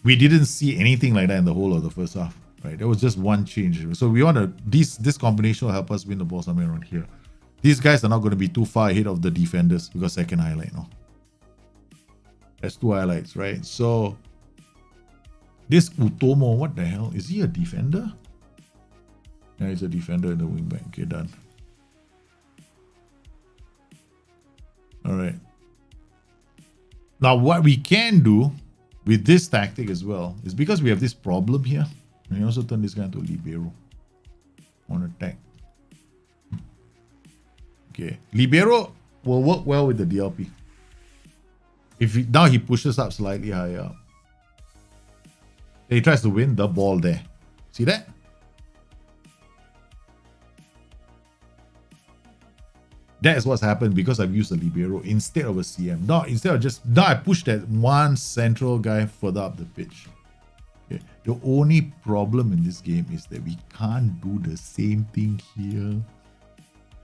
We didn't see anything like that in the whole of the first half. Right, there was just one change. So we want to this combination will help us win the ball somewhere around here. These guys are not going to be too far ahead of the defenders because second highlight now. That's two highlights, right? So this Utomo, what the hell? Is he a defender? Yeah, he's a defender in the wingback. Okay, done. All right. Now what we can do with this tactic as well is because we have this problem here. And you also turn this guy into a libero on attack. Okay, libero will work well with the DLP. Now he pushes up slightly higher up. He tries to win the ball there. See that? That is what's happened because I've used a libero instead of a CM. Now I push that one central guy further up the pitch. Okay. The only problem in this game is that we can't do the same thing here.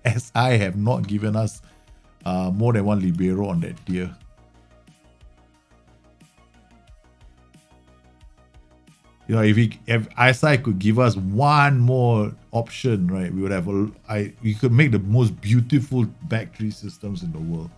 As I have not given us more than one libero on that tier. You know, if SI could give us one more option, right, we would have we could make the most beautiful back three systems in the world.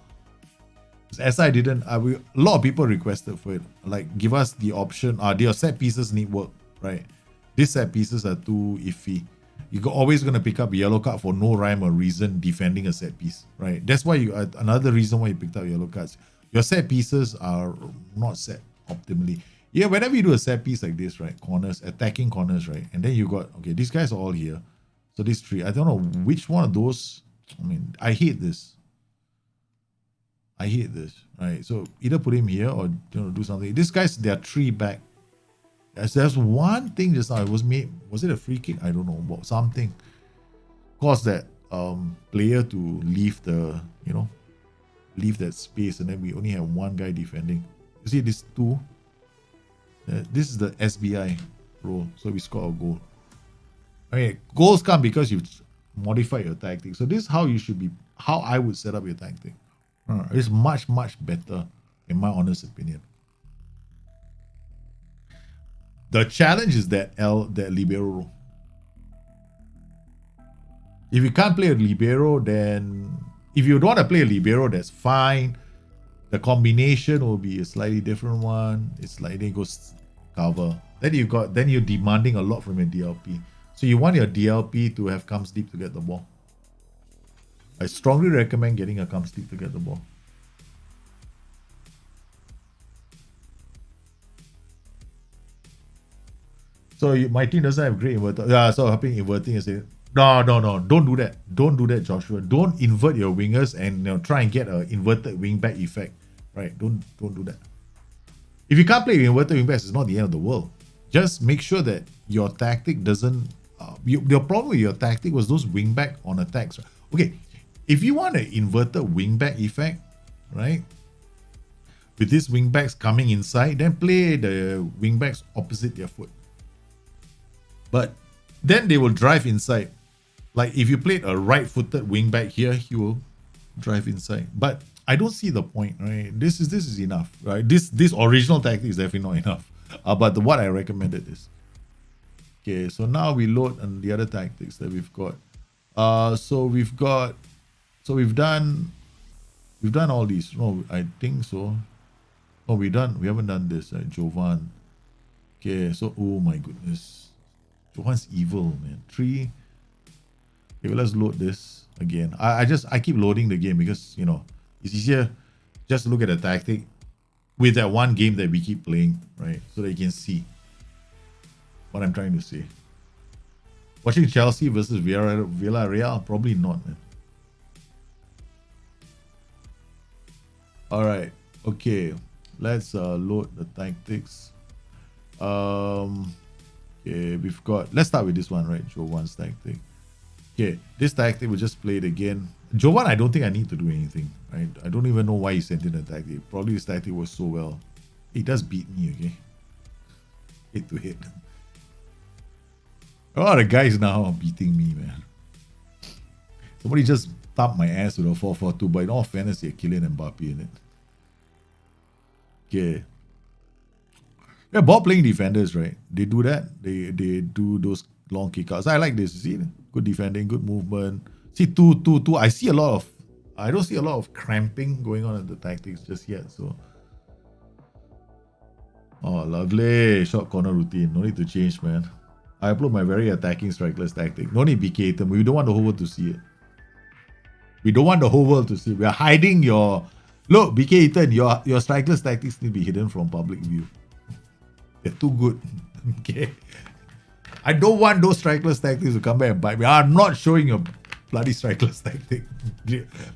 SI didn't. A lot of people requested for it. Like, give us the option. Their set pieces need work, right? These set pieces are too iffy. You're always going to pick up a yellow card for no rhyme or reason defending a set piece, right? That's why another reason why you picked up yellow cards. Your set pieces are not set optimally. Yeah, whenever you do a set piece like this, right? Corners, attacking corners, right? And then you got, okay, these guys are all here. So these three, I don't know which one of those. I mean, I hate this. Right? So either put him here or do something. These guys, they are three back. There's one thing just now. It was made. Was it a free kick? I don't know. But something caused that player to leave leave that space, and then we only have one guy defending. You see these two. This is the SBI role, so we score a goal. Okay, goals come because you modify your tactic. So this is how you should be. How I would set up your tactic. It's much better, in my honest opinion. The challenge is that libero role. If you can't play a libero, then if you don't want to play a libero, that's fine. The combination will be a slightly different one. It's like it goes cover. Then you're demanding a lot from your DLP. So you want your DLP to have comes deep to get the ball. I strongly recommend getting a comes deep to get the ball. So my team doesn't have great inverter. Yeah, so helping inverting is it. No, no, no. Don't do that. Don't do that, Joshua. Don't invert your wingers and try and get an inverted wingback effect. Right? Don't do that. If you can't play inverted wingbacks, it's not the end of the world. Just make sure that your tactic doesn't. Your problem with your tactic was those wingback on attacks. Okay, if you want an inverted wingback effect, right? With these wingbacks coming inside, then play the wingbacks opposite their foot. But then they will drive inside. Like if you played a right-footed wingback here, he will drive inside. But I don't see the point, right? This is enough, right? This original tactic is definitely not enough. But what I recommended is. Okay, so now we load on the other tactics that we've got. So we've done all these. No, I think so. Oh, we haven't done this, Jovan. Okay, so oh my goodness. Jovan's evil, man. 3. Okay, well, let's load this again. I keep loading the game because it's easier just to look at the tactic with that one game that we keep playing, right? So that you can see what I'm trying to say. Watching Chelsea versus Villarreal? Probably not, man. Alright, okay. Let's load the tactics. Okay, we've got. Let's start with this one, right? Jovan's tactic. Okay, this tactic we just played again. Jovan, I don't think I need to do anything, right? I don't even know why he sent in a tactic. Probably his tactic was so well. He does beat me, okay? Hit to hit. A lot of guys now are beating me, man. Somebody just tapped my ass with a 4-4-2, but in all fairness, you're killing Mbappe in it. Okay. Yeah, ball playing defenders, right? They do that. They do those long kickouts. I like this. See, good defending, good movement. See, 2-2-2. I don't see a lot of cramping going on in the tactics just yet. So, oh, lovely short corner routine. No need to change, man. I upload my very attacking strikeless tactic. No need BK item. We don't want the whole world to see it. We don't want the whole world to see it. We are hiding your. Look, BK Ethan, your strikeless tactics need to be hidden from public view. They're too good. Okay. I don't want those strikeless tactics to come back and bite me. I'm not showing a bloody strikeless tactic.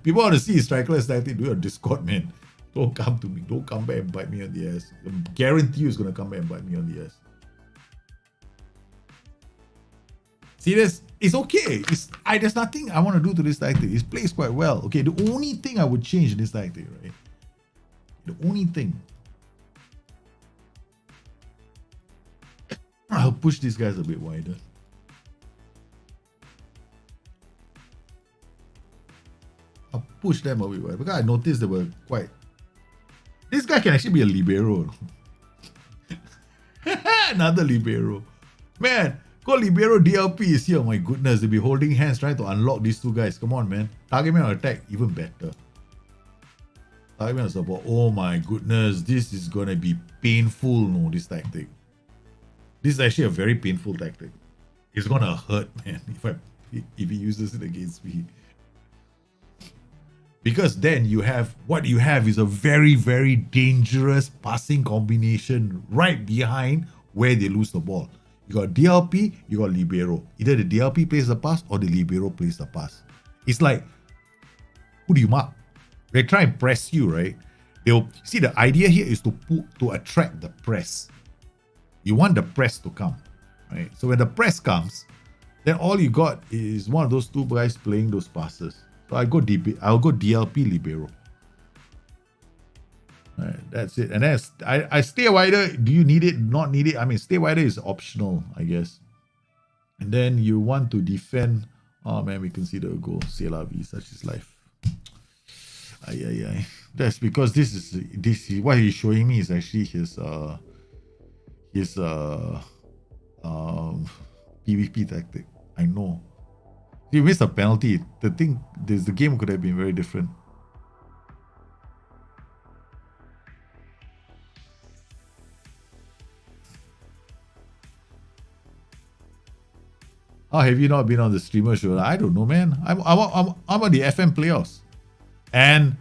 People want to see strikeless tactic, do your Discord, man. Don't come to me. Don't come back and bite me on the ass. I guarantee you it's going to come back and bite me on the ass. See this? It's okay. There's nothing I want to do to this tactic. It plays quite well. Okay, the only thing I would change in this tactic, right? The only thing. I'll push these guys a bit wider. I'll push them a bit wider because I noticed they were quite. This guy can actually be a libero. Another libero. Man. Go Libero DLP is here. Oh my goodness, they'll be holding hands trying to unlock these two guys. Come on, man. Target man on attack, even better. Target man on support. Oh my goodness, this is gonna be painful. No, this tactic. This is actually a very painful tactic. It's gonna hurt, man, if he uses it against me. Because then what you have is a very, very dangerous passing combination right behind where they lose the ball. You got DLP, you got Libero. Either the DLP plays the pass or the Libero plays the pass. It's like, who do you mark? They try and press you, right? They'll see the idea here is to attract the press. You want the press to come, right? So when the press comes, then all you got is one of those two guys playing those passes. So I'll go DLP Libero. Right, that's it. And then I stay wider. Do you need it? Not need it? I mean, stay wider is optional, I guess. And then you want to defend. Oh man, we consider a goal. C'est la vie, such is life. Ay. That's because this is what he's showing me is actually his PvP tactic. I know. He missed a penalty. The game could have been very different. How have you not been on the streamer show? I don't know, man. I'm on the FM playoffs, and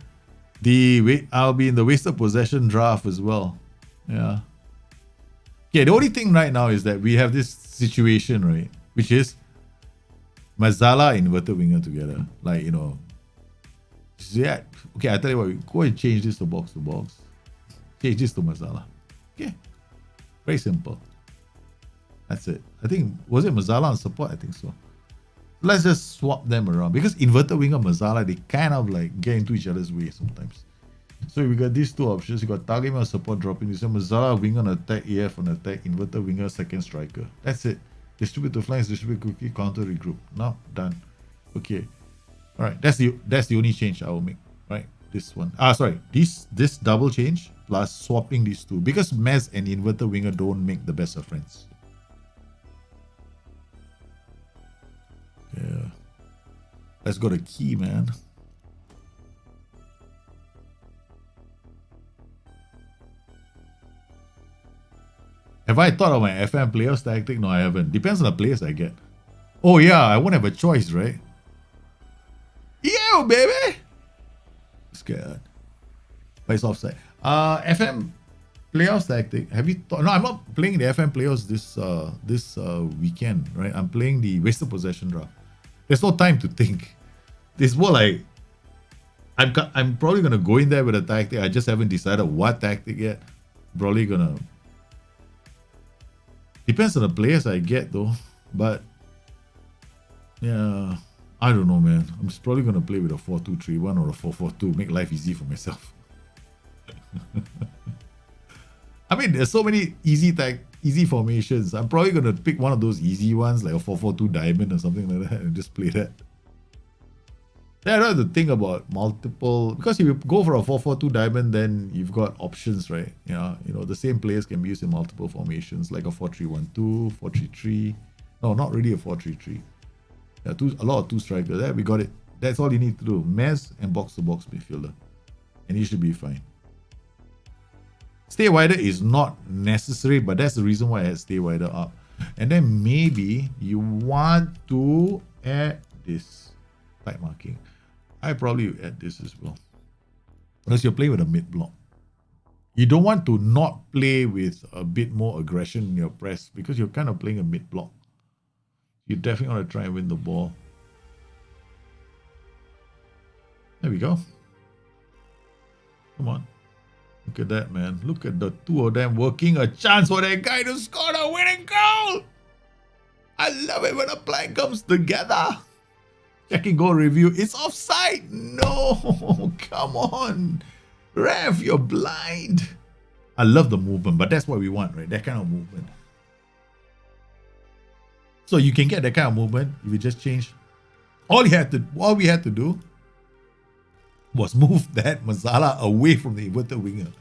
I'll be in the wasted possession draft as well. Yeah. Okay. The only thing right now is that we have this situation, right, which is Mazzala inverted winger together. Like, you know, yeah. Okay, I tell you what, go and change this to box to box. Change this to Mazzala. Okay. Very simple. That's it. I think, was it Mazzala on support? I think so. Let's just swap them around. Because inverted winger Mazzala, they kind of like get into each other's way sometimes. So we got these two options. You got target man on support dropping. You say Mazzala winger on attack, AF on attack, inverted winger, second striker. That's it. Distribute to flanks, distribute quickly, counter regroup. Now done. Okay. Alright, that's the only change I will make. Right? This one. Sorry. This double change plus swapping these two. Because Mez and inverted winger don't make the best of friends. Yeah. Let's go to key, man. Have I thought of my FM players tactic? No, I haven't. Depends on the players I get. Oh yeah, I won't have a choice, right? Yeah, baby! Scared. But it's offside. FM playoffs tactic. Have you thought? No, I'm not playing the FM playoffs this weekend, right? I'm playing the wasted possession draft. There's no time to think. It's more like I'm probably gonna go in there with a tactic. I just haven't decided what tactic yet. Probably gonna depends on the players I get though. But yeah, I don't know, man. I'm just probably gonna play with a 4-2-3-1 or a 4-4-2. Make life easy for myself. I mean, there's so many easy formations. I'm probably gonna pick one of those easy ones, like a 4-4-2 diamond or something like that, and just play that. Then I don't have to think about multiple, because if you go for a 4-4-2 diamond, then you've got options, right? Yeah, you know, the same players can be used in multiple formations, like a 4-3-1-2, 4-3-3. No, not really a 4-3-3. Yeah, a lot of two strikers. There, we got it. That's all you need to do. Mez and box-to-box midfielder. And you should be fine. Stay wider is not necessary, but that's the reason why I had stay wider up. And then maybe you want to add this tight marking. I probably add this as well. Because you're playing with a mid block. You don't want to not play with a bit more aggression in your press because you're kind of playing a mid block. You definitely want to try and win the ball. There we go. Come on. Look at that, man. Look at the two of them working a chance for that guy to score a winning goal. I love it when a plan comes together. Checking goal review. It's offside. No, come on. Ref, you're blind. I love the movement, but that's what we want, right? That kind of movement. So you can get that kind of movement if you just change. All we had to do was move that Mazzala away from the inverted winger.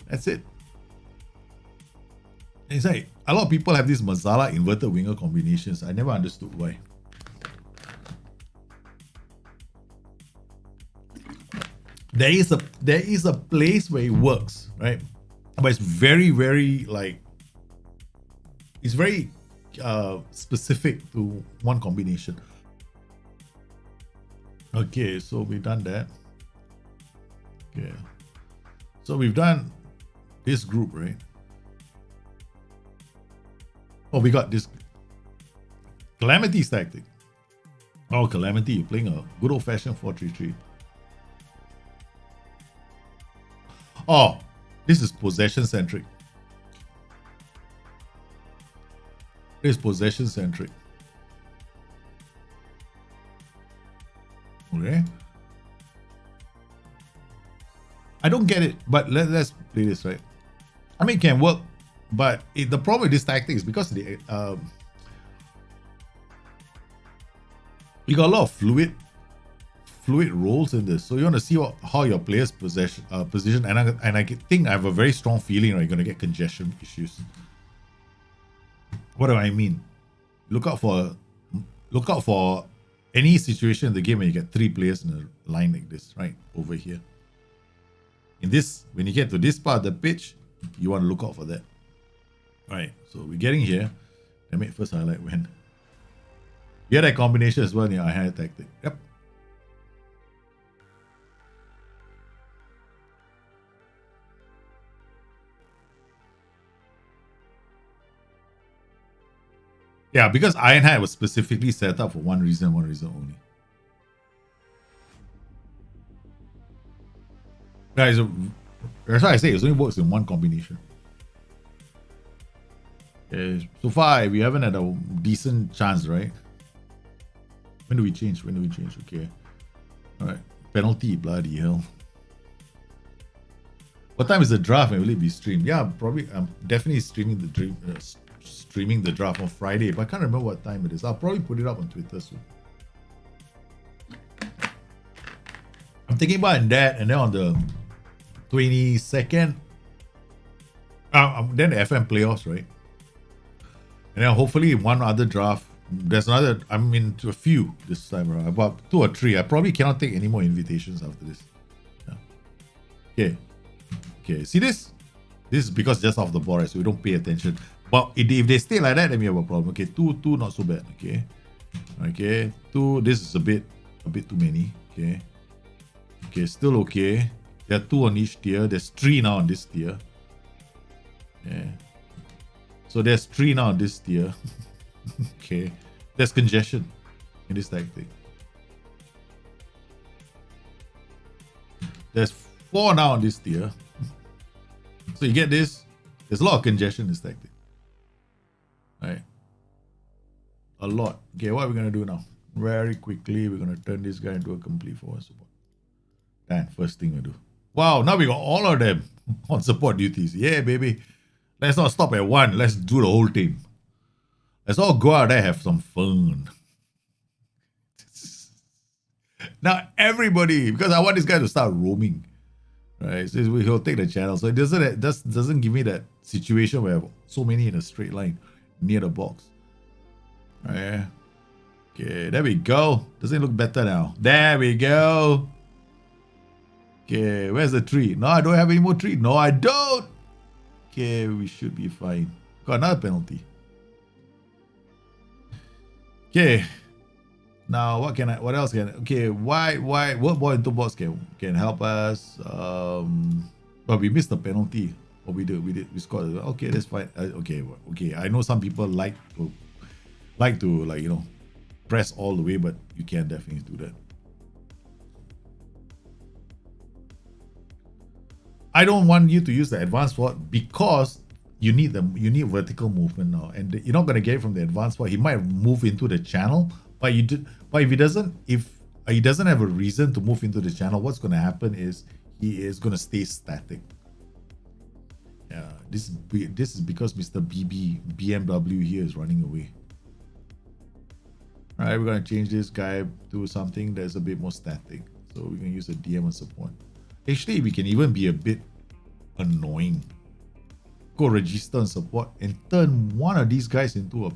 That's it. And it's like a lot of people have these Mazzala inverted winger combinations. I never understood why. There is a place where it works, right? But it's very, very like it's very specific to one combination. Okay, so we've done that. Okay. So we've done this group, right? Oh, we got this Calamity's tactic. Oh, Calamity, you're playing a good old-fashioned 4-3-3. Oh, this is possession-centric. This is possession-centric. Okay. I don't get it, but let's play this, right? I mean, it can work, but the problem with this tactic is because you got a lot of fluid roles in this, so you want to see how your players position, and I think I have a very strong feeling you're going to get congestion issues. What do I mean? Look out for any situation in the game when you get three players in a line like this, right over here. In this, when you get to this part of the pitch, you want to look out for that. All right, so we're getting here. Let me first highlight when. You had that combination as well in your I had tactic. Yep. Yeah, because Iron Hat was specifically set up for one reason only. Guys, that's why I say it only works in one combination. Okay, so far we haven't had a decent chance, right? When do we change? Okay. Alright. Penalty, bloody hell. What time is the draft and will it be streamed? Yeah, probably. I'm definitely streaming the draft on Friday, but I can't remember what time it is. I'll probably put it up on Twitter soon. I'm thinking about that, and then on the 22nd, then the FM playoffs, right? And then hopefully one other draft. There's another. I'm into a few this time around, about 2 or 3. I probably cannot take any more invitations after this. Yeah. Okay. See this? This is because just off the ball, right? So we don't pay attention. But if they stay like that, then we have a problem. Okay, two, not so bad. Okay, 2. This is a bit too many. Okay, still okay. There are 2 on each tier. There's 3 now on this tier. Yeah. So there's 3 now on this tier. Okay. There's congestion in this tactic. There's 4 now on this tier. So you get this. There's a lot of congestion in this tactic. Right. A lot. Okay, what are we going to do now? Very quickly, we're going to turn this guy into a complete forward support. And first thing we do. Wow, now we got all of them on support duties. Yeah, baby. Let's not stop at 1. Let's do the whole team. Let's all go out there and have some fun. Now, everybody, because I want this guy to start roaming. Right? So he'll take the channel. So it doesn't give me that situation where I have so many in a straight line near the box. Right? Okay, there we go. Doesn't it look better now? There we go. Okay, where's the tree? No, I don't have any more tree. No, I don't. Okay, we should be fine. Got another penalty. Okay. Now what else can okay, why what ball into box can help us? But we missed the penalty. What we we scored. Okay, that's fine. Okay. I know some people like to press all the way, but you can definitely do that. I don't want you to use the advanced forward because you need vertical movement now, and you're not gonna get it from the advanced forward. He might move into the channel, but if he doesn't have a reason to move into the channel, what's gonna happen is he is gonna stay static. Yeah, this is because Mr. BMW here is running away. All right, we're gonna change this guy to something that's a bit more static. So we're gonna use a DM on support. Actually, we can even be a bit annoying. Go register and support and turn one of these guys into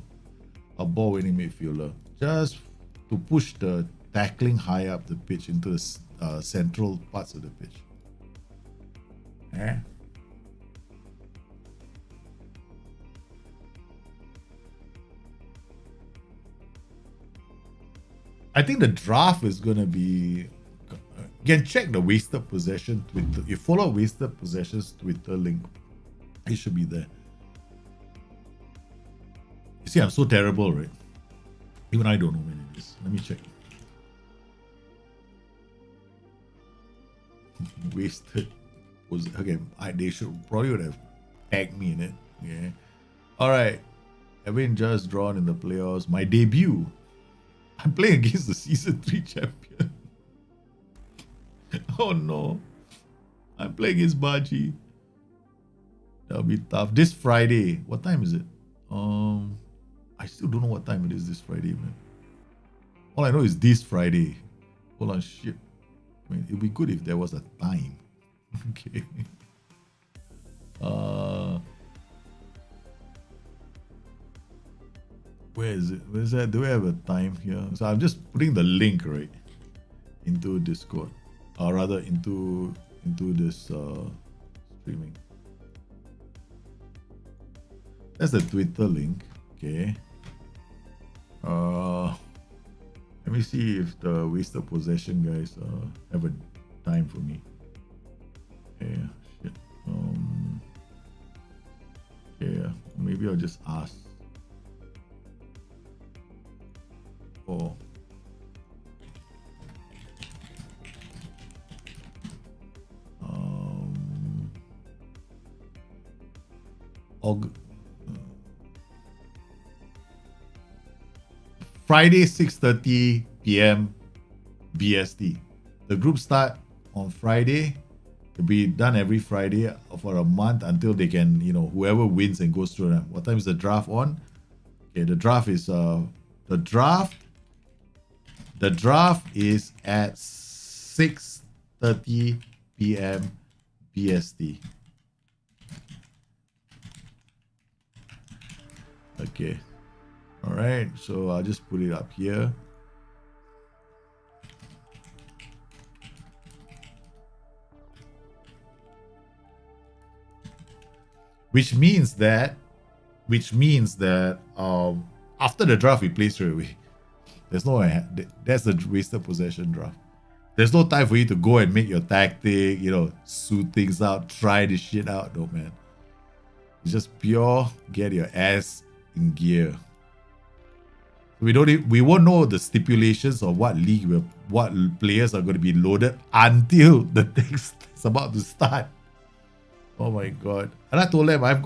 a ball winning midfielder, just to push the tackling high up the pitch into the central parts of the pitch. I think the draft is gonna be. You can check the wasted possession Twitter. You follow wasted possessions Twitter link. It should be there. You see, I'm so terrible, right? Even I don't know when it is. Let me check. Wasted. Okay, they should probably would have tagged me in it. Yeah. All right. Having just drawn in the playoffs, my debut. I'm playing against the season 3 champion. Oh no. I'm playing against Baji. That'll be tough. This Friday. What time is it? I still don't know what time it is this Friday, man. All I know is this Friday. Hold on, shit. I mean, it'd be good if there was a time. Okay. Where is it? Where's that? Do we have a time here? So I'm just putting the link right into Discord, or rather into this streaming. That's the Twitter link. Okay. Let me see if the wasted possession guys have a time for me. Okay, shit. Yeah, maybe I'll just ask. Oh. Friday 6:30 p.m. BST. The group start on Friday. It'll be done every Friday for a month until they can, whoever wins and goes through. What time is the draft on? Okay, the draft is the draft at 6:30 p.m. BST. Okay. All right, so I'll just put it up here. Which means that after the draft we play straight away. That's a wasted possession draft. There's no time for you to go and make your tactic, suit things out, try this shit out. No, man. It's just pure get your ass in gear. We won't know the stipulations of what players are going to be loaded until the text is about to start. Oh my god. And I told them I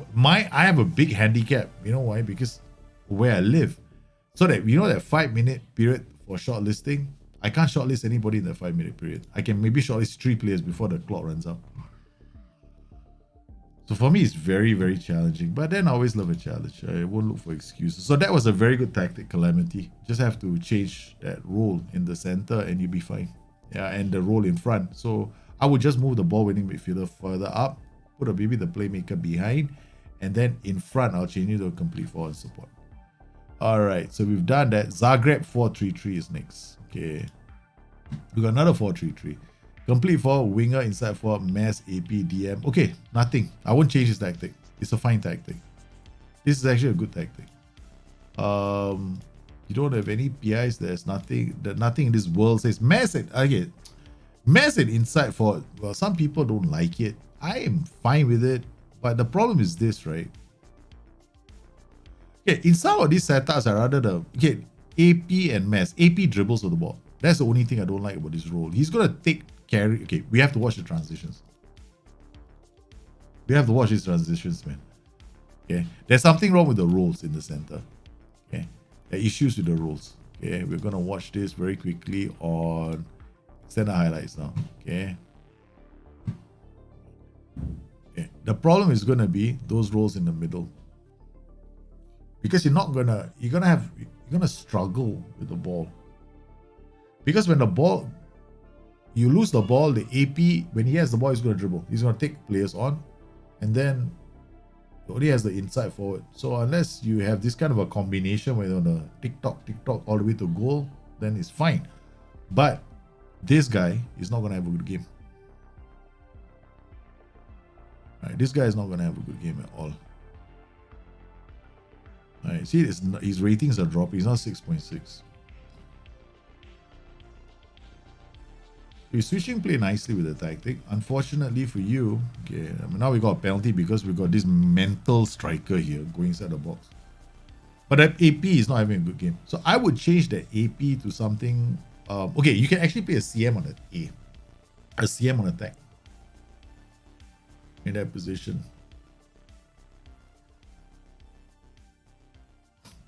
have a big handicap. You know why? Because where I live. So that that 5-minute period for shortlisting, I can't shortlist anybody in that 5-minute period. I can maybe shortlist 3 players before the clock runs out. So for me, it's very, very challenging. But then I always love a challenge. I won't look for excuses. So that was a very good tactic, Calamity. Just have to change that role in the center and you'll be fine. Yeah, and the role in front. So I would just move the ball-winning midfielder further up, put maybe the playmaker behind, and then in front, I'll change it to a complete forward support. All right, so we've done that. Zagreb 4-3-3 is next. Okay. We got another 4-3-3. Complete for winger, inside for mass, AP, DM. Okay, nothing. I won't change this tactic. It's a fine tactic. This is actually a good tactic. You don't have any PIs. There's nothing. Nothing in this world says mass it. Okay, mass it inside for. Well, some people don't like it. I am fine with it, but the problem is this, right? Okay, in some of these setups, I rather AP and mass. AP dribbles with the ball. That's the only thing I don't like about this role. He's gonna take carry. Okay, we have to watch the transitions. We have to watch these transitions, man. Okay, there's something wrong with the roles in the center. Okay, there are issues with the roles. Okay, we're gonna watch this very quickly on center highlights now. Okay. Okay. The problem is gonna be those roles in the middle, because you're gonna struggle with the ball. Because when you lose the ball, the AP, when he has the ball, he's going to dribble. He's going to take players on, and then he only has the inside forward. So unless you have this kind of a combination where you're on a tick-tock all the way to goal, then it's fine. But this guy is not going to have a good game. Right, this guy is not going to have a good game at all. Right, see, his ratings are dropping. He's now 6.6. He's switching play nicely with the tactic. Unfortunately for you, okay, now we got a penalty because we got this mental striker here going inside the box. But that AP is not having a good game. So I would change that AP to something. Okay, you can actually play a CM on a CM on attack in that position.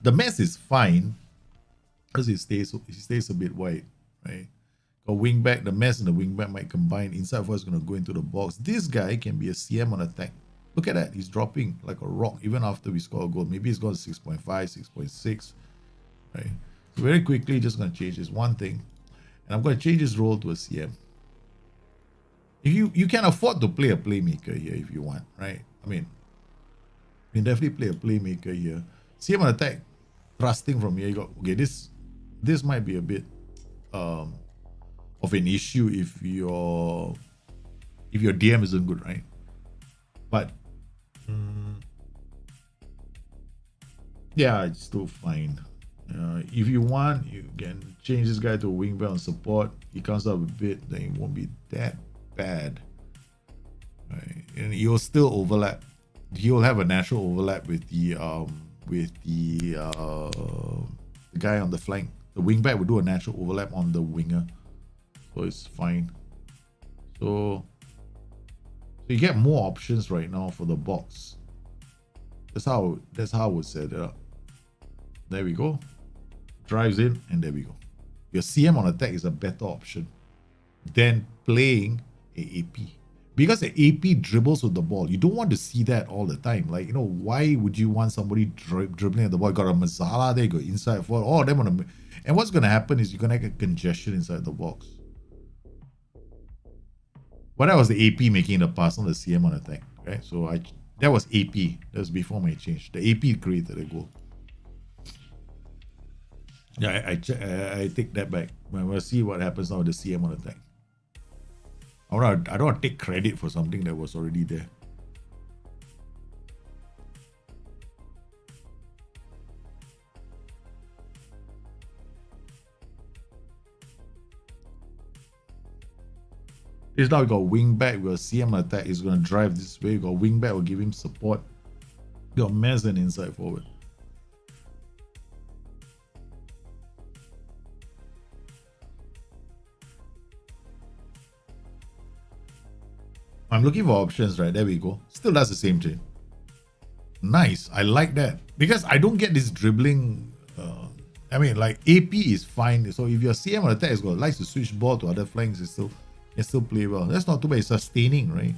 The mess is fine because he stays a bit wide, right? A wing back, the mess and the wing back might combine. Inside forward is going to go into the box. This guy can be a CM on attack. Look at that. He's dropping like a rock even after we score a goal. Maybe he's got 6.5, 6.6. Right? So very quickly, just going to change this one thing. And I'm going to change his role to a CM. If you can afford to play a playmaker here if you want, right? I mean, you can definitely play a playmaker here. CM on attack, thrusting from here. You got, okay, this might be a bit of an issue if your DM isn't good, right? But yeah, it's still fine. If you want, you can change this guy to a wingback on support. He comes up a bit, then it won't be that bad, right? And he'll still overlap. He'll have a natural overlap with the guy on the flank. The wing back will do a natural overlap on the winger. So it's fine. So you get more options right now for the box. That's how I would set it up. There we go. Drives in, and there we go. Your CM on attack is a better option than playing a AP. Because the AP dribbles with the ball. You don't want to see that all the time. Like, you know, why would you want somebody dribbling at the ball? You got a Mazala there, you got inside forward, all of them on the... And what's going to happen is you're going to get congestion inside the box. But that was the AP making the pass, not the CM on attack. Okay, so that was AP. That was before my change. The AP created a goal. Yeah, I take that back. We'll see what happens now with the CM on attack. I don't want to take credit for something that was already there. This now we got wing back, we got CM attack, is going to drive this way. We got wing back, will give him support. We got Mazen inside forward. I'm looking for options, right? There we go. Still does the same thing. Nice. I like that. Because I don't get this dribbling. I mean, like, AP is fine. So if your CM on attack likes to switch ball to other flanks, it still play well. That's not too bad. It's sustaining, right?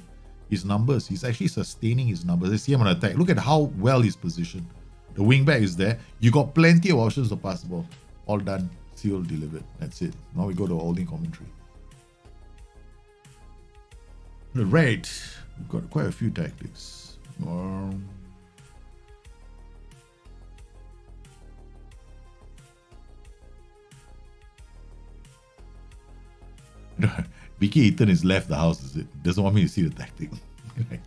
His numbers. He's actually sustaining his numbers. Let's see him on attack. Look at how well he's positioned. The wing back is there. You got plenty of options to pass the ball. All done. Sealed, delivered. That's it. Now we go to holding commentary. Right. We've got quite a few tactics. BK Eaton has left the house, is it? Doesn't want me to see the tactic.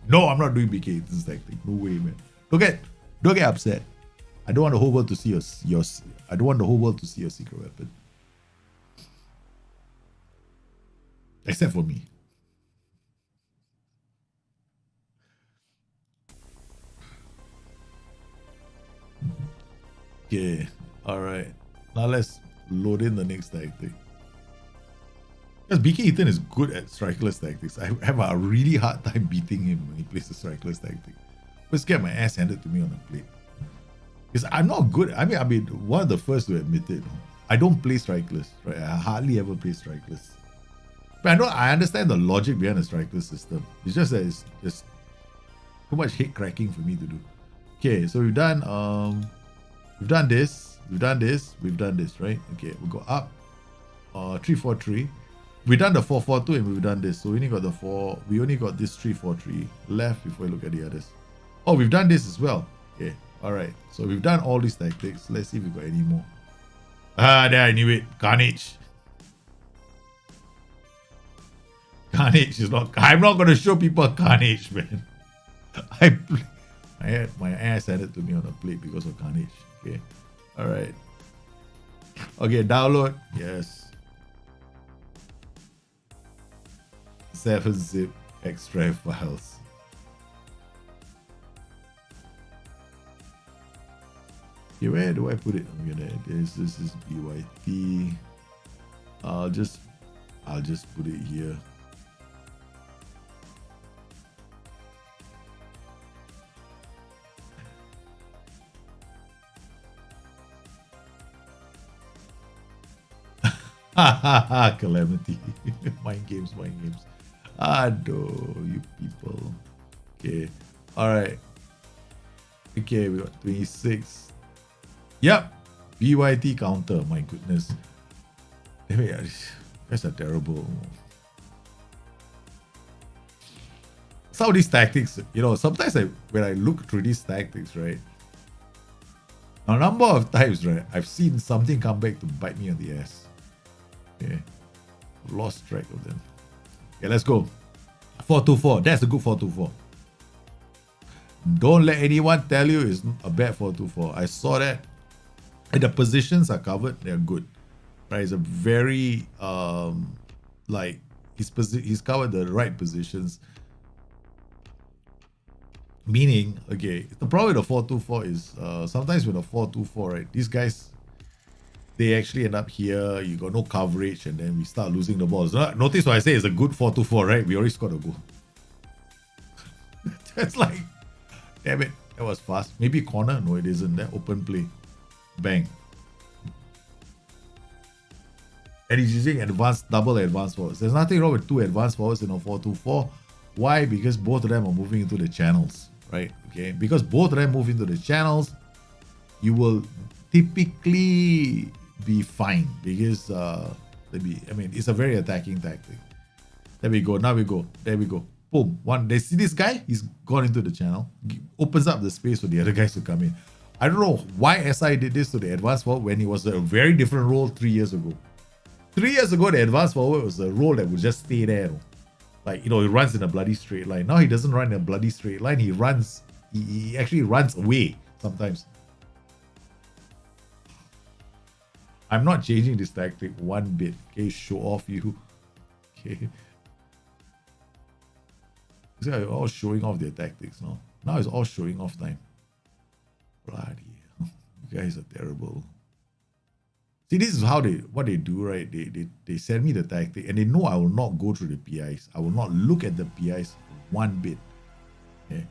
No, I'm not doing BK Eaton's tactic. No way, man. Don't get upset. I don't want the whole world to see your I don't want the whole world to see your secret weapon. Except for me. Okay, alright. Now let's load in the next tactic. Because BK Eaton is good at strikeless tactics. I have a really hard time beating him when he plays the strikeless tactic. Let's get my ass handed to me on the plate. Because I'm not good. I mean, one of the first to admit it. I don't play strikeless, right? I hardly ever play strikeless. But I understand the logic behind the strikeless system. It's just that it's just too much head cracking for me to do. Okay, so we've done this, we've done this, right? Okay, we'll go up. 3-4-3. We've done the 4-4-2 and we've done this. So we only got this 3-4-3 left before we look at the others. Oh, we've done this as well. Okay, alright. So we've done all these tactics. Let's see if we've got any more. There, I knew it. Carnage. Carnage is not... I'm not going to show people Carnage, man. I had my ass handed to me on a plate because of Carnage. Okay. Alright. Okay, download. Yes. 7-zip extract files. Okay, where do I put it? Okay, this is BYT. I'll just put it here. Calamity. Mind games. No, you people. Okay. Alright. Okay, we got 26. Yep. BYT counter. My goodness. You guys are terrible. Some of these tactics, sometimes when I look through these tactics, right? A number of times, right, I've seen something come back to bite me on the ass. Okay. I've lost track of them. Okay, let's go. 4-2-4. That's a good 4-2-4. Don't let anyone tell you it's a bad 4-2-4. I saw that. And the positions are covered. They're good. Right? It's a very he's covered the right positions. Meaning, okay, the problem with the 4-2-4 is sometimes with a 4-2-4, right? These guys they actually end up here. You got no coverage, and then we start losing the balls. Notice what I say is a good 4-4, right? We already scored a goal. That's like, damn it, that was fast. Maybe corner? No, it isn't. That open play. Bang. And he's using double advanced forwards. There's nothing wrong with two advanced forwards in a 4-2-4. Why? Because both of them are moving into the channels, right? Okay, because both of them move into the channels, you will typically be fine because it's a very attacking tactic. There we go. Now we go. There we go. Boom. One. They see this guy. He's gone into the channel. Opens up the space for the other guys to come in. I don't know why SI did this to the advanced forward when he was a very different role 3 years ago. 3 years ago, the advanced forward was a role that would just stay there. Like, he runs in a bloody straight line. Now he doesn't run in a bloody straight line. He runs. He actually runs away sometimes. I'm not changing this tactic one bit. Okay, show off you. Okay. These guys are all showing off their tactics now. Now it's all showing off time. Bloody hell. You guys are terrible. See, this is how what they do, right? They send me the tactic and they know I will not go through the PIs. I will not look at the PIs one bit. Okay.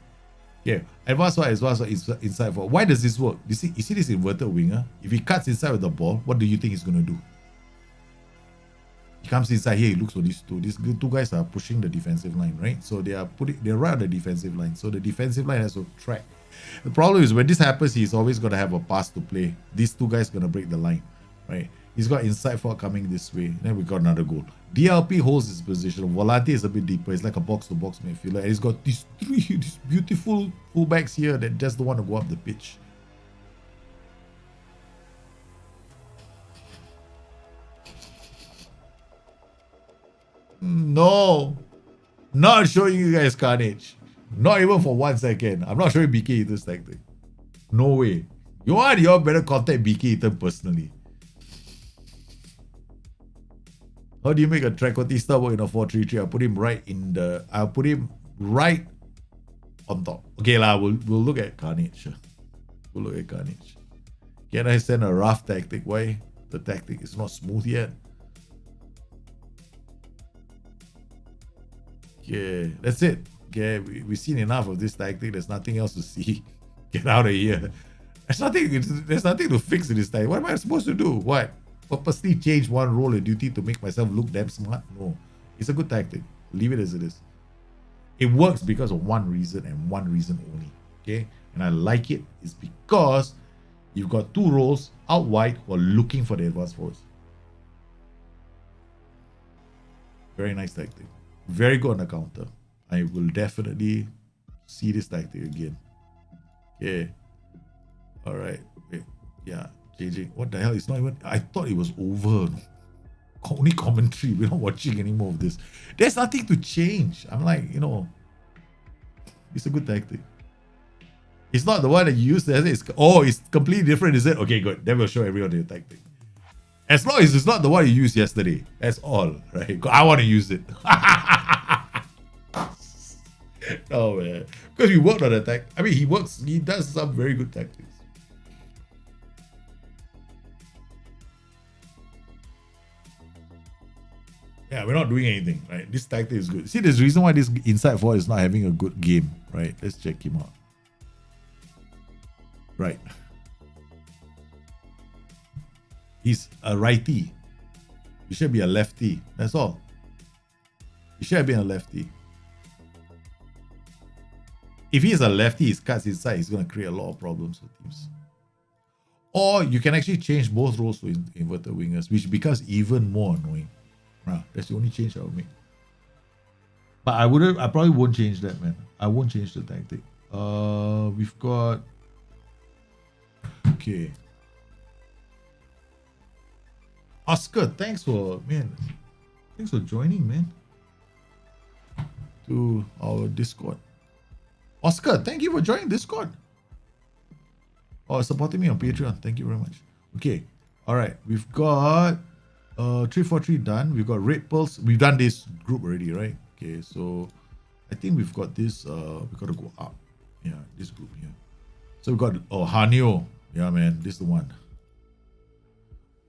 Yeah. Advanced one, inside for. Why does this work? You see this inverted winger? If he cuts inside with the ball, what do you think he's gonna do? He comes inside here, he looks for these two. These two guys are pushing the defensive line, right? So they're right on the defensive line. So the defensive line has to track. The problem is when this happens, he's always gonna have a pass to play. These two guys gonna break the line. Right, he's got inside for coming this way. Then we got another goal. DLP holds his position. Volante is a bit deeper. It's like a box-to-box midfielder. And he's got these beautiful fullbacks here that just don't want to go up the pitch. No, not showing you guys carnage. Not even for 1 second. I'm not showing BK Eaton's tactic. No way. You better contact BK Eaton personally. How do you make a Tricotista work in a 4-3-3? I'll put him right on top. Okay, we'll look at Carnage. We'll look at Carnage. Can I send a rough tactic? Why? The tactic is not smooth yet. Okay, that's it. Okay, we've seen enough of this tactic. There's nothing else to see. Get out of here. There's nothing to fix in this tactic. What am I supposed to do? What? Purposely change one role of duty to make myself look damn smart? No. It's a good tactic. Leave it as it is. It works because of one reason and one reason only. Okay? And I like it. It's because you've got two roles out wide who are looking for the advanced forwards. Very nice tactic. Very good on the counter. I will definitely see this tactic again. Okay. Alright. Wait. Yeah. Changing. What the hell? It's not even. I thought it was over. Only commentary. We're not watching any more of this. There's nothing to change. I'm like, it's a good tactic. It's not the one that you used. It's completely different, is it? Okay, good. Then we'll show everyone the tactic. As long as it's not the one you used yesterday. That's all, right? I want to use it. Oh man, because we worked on the tactic. I mean, he does some very good tactics. Yeah, we're not doing anything, right? This tactic is good. See, there's a reason why this inside forward is not having a good game, right? Let's check him out. Right. He's a righty. He should be a lefty. That's all. He should have been a lefty. If he's a lefty, he cuts inside, he's going to create a lot of problems for teams. Or you can actually change both roles to inverted wingers, which becomes even more annoying. That's the only change I would make. But I probably won't change that, man. I won't change the tactic. We've got... Okay. Oscar, thanks for joining, man. To our Discord. Oscar, thank you for joining Discord. Supporting me on Patreon. Thank you very much. Okay. Alright. We've got 343 done. We've got Red Pearls. We've done this group already, right? Okay, so I think we've got this. We got to go up. Yeah, this group here. So we've got Hanyo. Yeah, man, this is the one.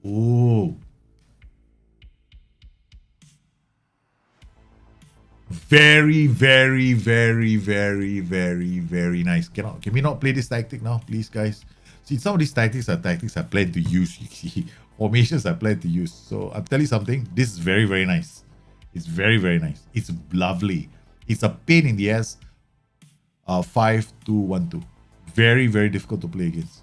Oh. Very, very, very, very, very, very nice. Can we not play this tactic now, please, guys? See, some of these tactics are tactics I plan to use. You see, formations I plan to use. So I'm telling you something. This is very, very nice. It's very, very nice. It's lovely. It's a pain in the ass. 5-2-1-2. Very, very difficult to play against.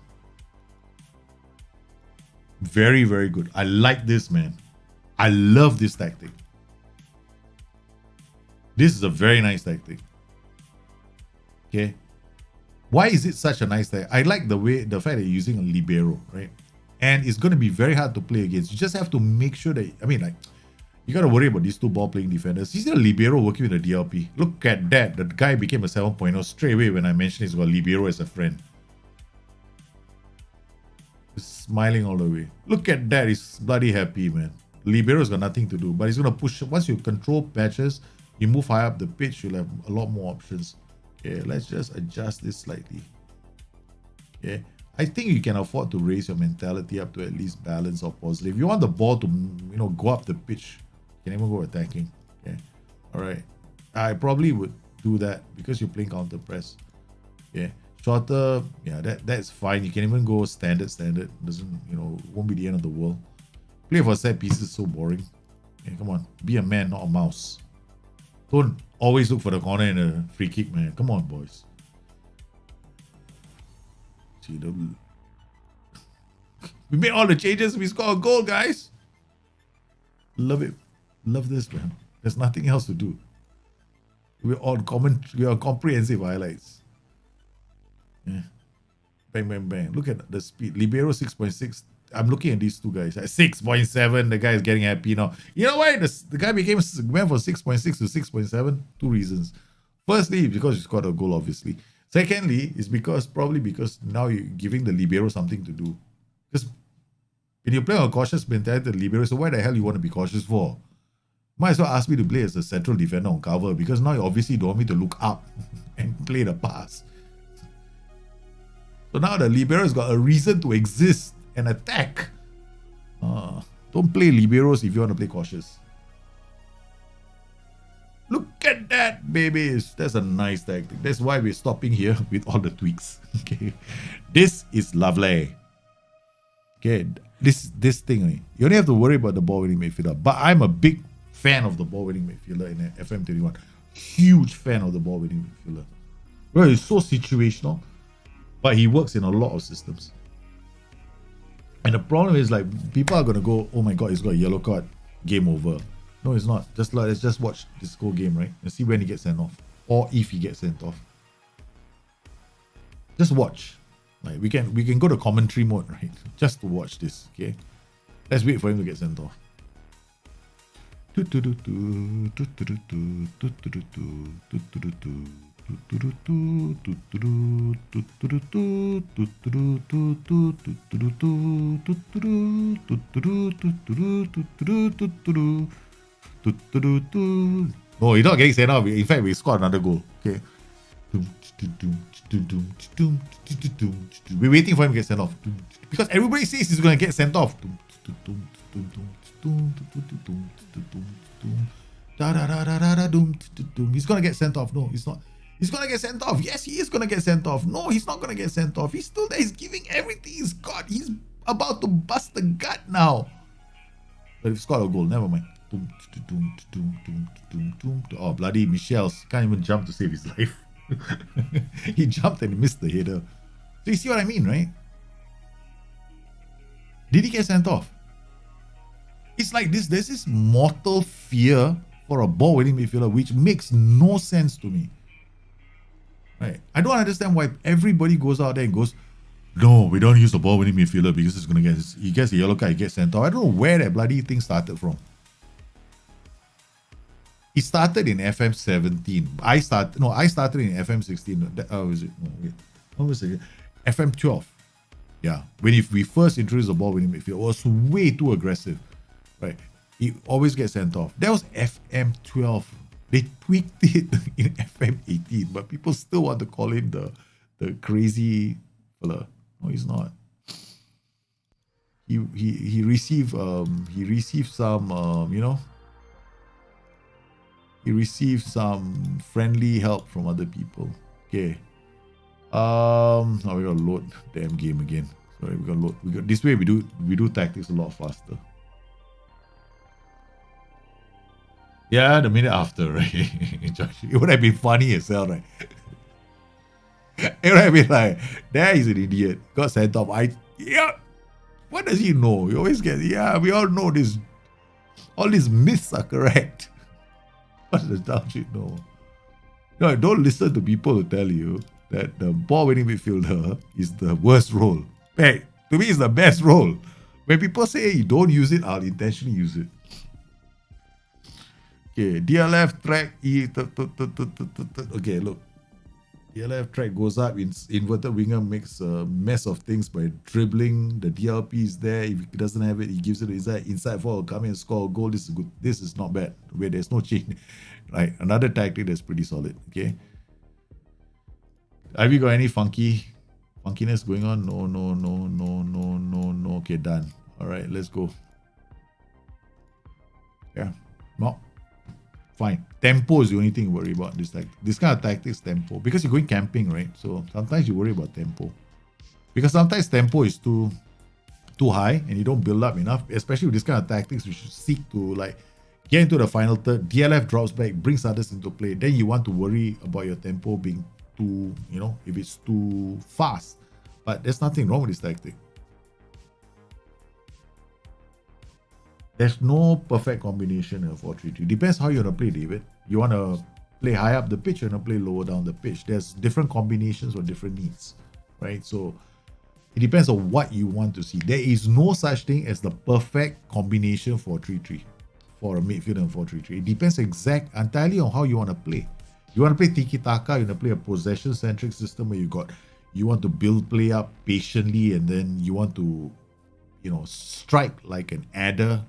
Very, very good. I like this, man. I love this tactic. This is a very nice tactic. Okay. Why is it such a nice tactic? I like the fact that you're using a libero, right? And it's going to be very hard to play against. You just have to make sure that, I mean, like, you got to worry about these two ball playing defenders. He's a libero working with a DLP. Look at that. The guy became a 7.0 straight away when I mentioned he's got libero as a friend. He's smiling all the way. Look at that. He's bloody happy, man. Libero's got nothing to do, but he's going to push. Once you control patches, you move high up the pitch, you'll have a lot more options. Okay, let's just adjust this slightly. Okay, I think you can afford to raise your mentality up to at least balance or positive. If you want the ball to, go up the pitch, you can even go attacking. Okay, all right. I probably would do that because you're playing counter press. Okay, shorter, yeah, that's fine. You can even go standard. Doesn't, won't be the end of the world. Play for set pieces is so boring. Okay, come on, be a man, not a mouse. Don't always look for the corner and a free kick, man. Come on, boys. See, we made all the changes. We scored a goal, guys. Love it. Love this, man. There's nothing else to do. We're on comprehensive highlights. Yeah. Bang, bang, bang. Look at the speed. Libero 6.6. I'm looking at these two guys. At 6.7, the guy is getting happy now. You know why the guy went from 6.6 to 6.7? Two reasons. Firstly, because he scored a goal, obviously. Secondly, is probably because now you're giving the libero something to do. Because when you play on a cautious mentality, the libero, so why the hell you want to be cautious for? Might as well ask me to play as a central defender on cover, because now you obviously don't want me to look up and play the pass. So now the libero's got a reason to exist and attack. Don't play liberos if you want to play cautious. Look at that, babies. That's a nice tactic. That's why we're stopping here with all the tweaks. Okay, this is lovely. Okay, this thing, you only have to worry about the ball winning midfielder. But I'm a big fan of the ball winning midfielder in FM21. Huge fan of the ball winning midfielder. Well, he's so situational, but he works in a lot of systems. And the problem is, like, people are gonna go, oh my god, he's got a yellow card, game over. No, it's not. Let's just watch this whole game, right? And see when he gets sent off, or if he gets sent off. Just watch. Like, we can go to commentary mode, right? Just to watch this. Okay, let's wait for him to get sent off. Oh, you're not getting sent off. In fact, we scored another goal. Okay. We're waiting for him to get sent off. Because everybody says he's going to get sent off. He's going to get sent off. No, he's not. He's going to get sent off. Yes, he is going to get sent off. No, he's not going to get sent off. He's still there. He's giving everything he's got. He's about to bust the gut now. But he's scored a goal. Never mind. Oh, bloody Michel's can't even jump to save his life. He jumped and he missed the header. So you see what I mean, right? Did he get sent off? It's like this. There's this mortal fear for a ball-winning midfielder, which makes no sense to me. Right? I don't understand why everybody goes out there and goes, no, we don't use the ball-winning midfielder because it's gonna he gets a yellow card, he gets sent off. I don't know where that bloody thing started from. It started in FM 17. I started in FM 16. Was it? No, wait. What was it? FM 12. Yeah. When we first introduced the ball-winning midfield, it was way too aggressive. Right? He always gets sent off. That was FM 12. They tweaked it in FM 18, but people still want to call him the crazy fella. No, he's not. he received some he received some friendly help from other people. Okay. Now we gotta load damn game again. Sorry, we gotta load. This way we do tactics a lot faster. Yeah, the minute after, right? It would have been funny as hell, right? It would have been like, there is an idiot. Got sent off. Yeah. What does he know? You always get, yeah, we all know this. All these myths are correct. What does the shit know? No, don't listen to people who tell you that the ball-winning midfielder is the worst role. Hey, to me, it's the best role. When people say you don't use it, I'll intentionally use it. Okay, DLF track E. Okay, look. DLF track goes up. Inverted winger makes a mess of things by dribbling. The DLP is there. If he doesn't have it, he gives it inside. Inside forward, come in and score a goal. This is good. This is not bad. Where there's no change. Right, another tactic that's pretty solid. Okay. Have you got any funkiness going on? No. Okay, done. All right, let's go. Yeah, no, fine. Tempo is the only thing you worry about. This kind of tactics, tempo, because you're going camping, right? So sometimes you worry about tempo, because sometimes tempo is too high and you don't build up enough. Especially with this kind of tactics, you should seek to like get into the final third. DLF drops back, brings others into play. Then you want to worry about your tempo being too, if it's too fast. But there's nothing wrong with this tactic. There's no perfect combination of 4-3-3. Depends how you want to play, David. You want to play high up the pitch, you want to play lower down the pitch. There's different combinations for different needs, right? So it depends on what you want to see. There is no such thing as the perfect combination for 3-3, for a midfield and 4-3-3. It depends entirely on how you want to play. You want to play tiki-taka, you want to play a possession-centric system where you want to build play up patiently, and then you want to, strike like an adder,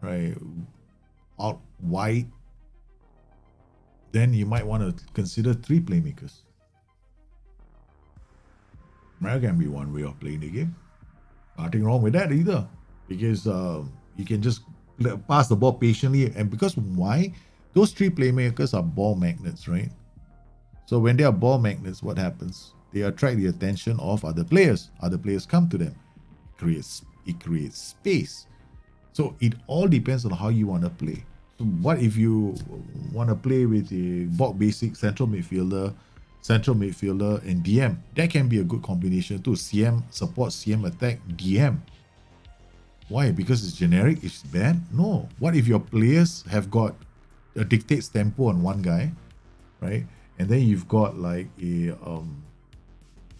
right, out wide. Then you might want to consider 3 playmakers. That can be one way of playing the game. Nothing wrong with that either, because you can just pass the ball patiently. And because why? Those 3 playmakers are ball magnets, right? So when they are ball magnets, what happens? They attract the attention of other players. Other players come to them. It creates space. So it all depends on how you want to play. So what if you want to play with a bulk basic central midfielder, and DM? That can be a good combination too. CM support, CM attack, DM. Why? Because it's generic, it's bad? No. What if your players have got a dictates tempo on one guy, right? And then you've got like a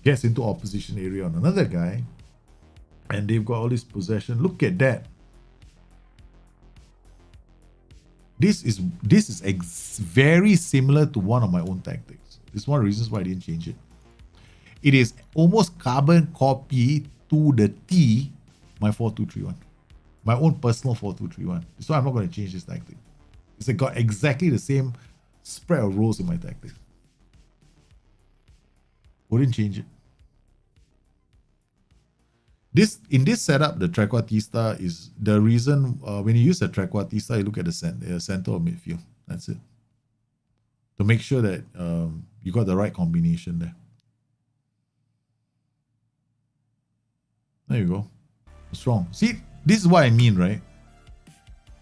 gets into opposition area on another guy, and they've got all this possession. Look at that. This is very similar to one of my own tactics. This is one of the reasons why I didn't change it. It is almost carbon copy to the T my 4-2-3-1. My own personal 4-2-3-1. So I'm not going to change this tactic. It's got exactly the same spread of roles in my tactic. Wouldn't change it. In this setup, the trequartista is the reason. When you use the trequartista, you look at the center of midfield. That's it. To make sure that you got the right combination there. There you go. What's wrong? See, this is what I mean, right?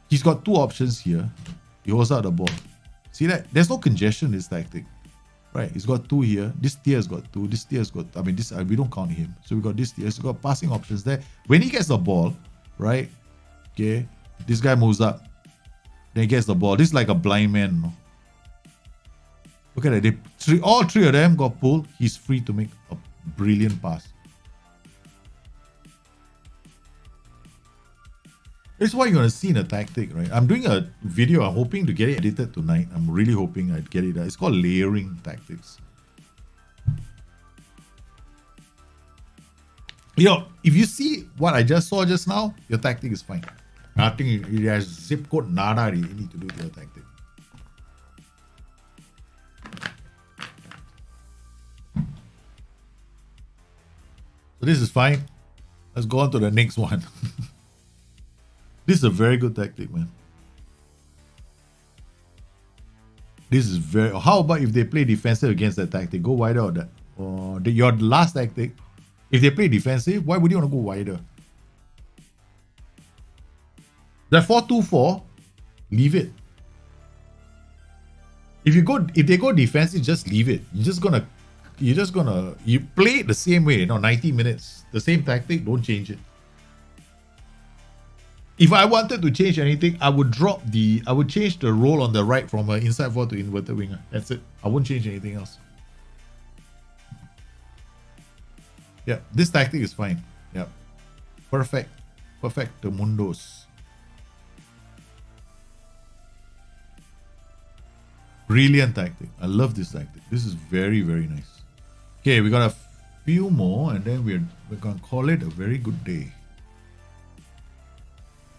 He's got 2 options here. He holds out the ball. See that? There's no congestion in this tactic. Right, he's got 2 here. This tier's got 2. This tier's got, this we don't count him. So we got this tier. So we got passing options there. When he gets the ball, right? Okay, this guy moves up. Then he gets the ball. This is like a blind man. No? Look at that. All 3 of them got pulled. He's free to make a brilliant pass. It's what you're going to see in a tactic, right? I'm doing a video. I'm hoping to get it edited tonight. I'm really hoping I'd get it. It's called layering tactics. If you see what I just saw just now, your tactic is fine. Nothing, it has zip code, nada you need to do to your tactic. So this is fine. Let's go on to the next one. This is a very good tactic, man. This is very... How about if they play defensive against that tactic? Go wider or that? Or your last tactic, if they play defensive, why would you want to go wider? That 4-2-4, leave it. If they go defensive, just leave it. You play it the same way, 90 minutes. The same tactic, don't change it. If I wanted to change anything, I would change the role on the right from an inside forward to inverted winger. That's it. I won't change anything else. Yeah, this tactic is fine. Yeah. Perfect. Perfect. The mundos. Brilliant tactic. I love this tactic. This is very, very nice. Okay, we got a few more and then we're gonna call it a very good day.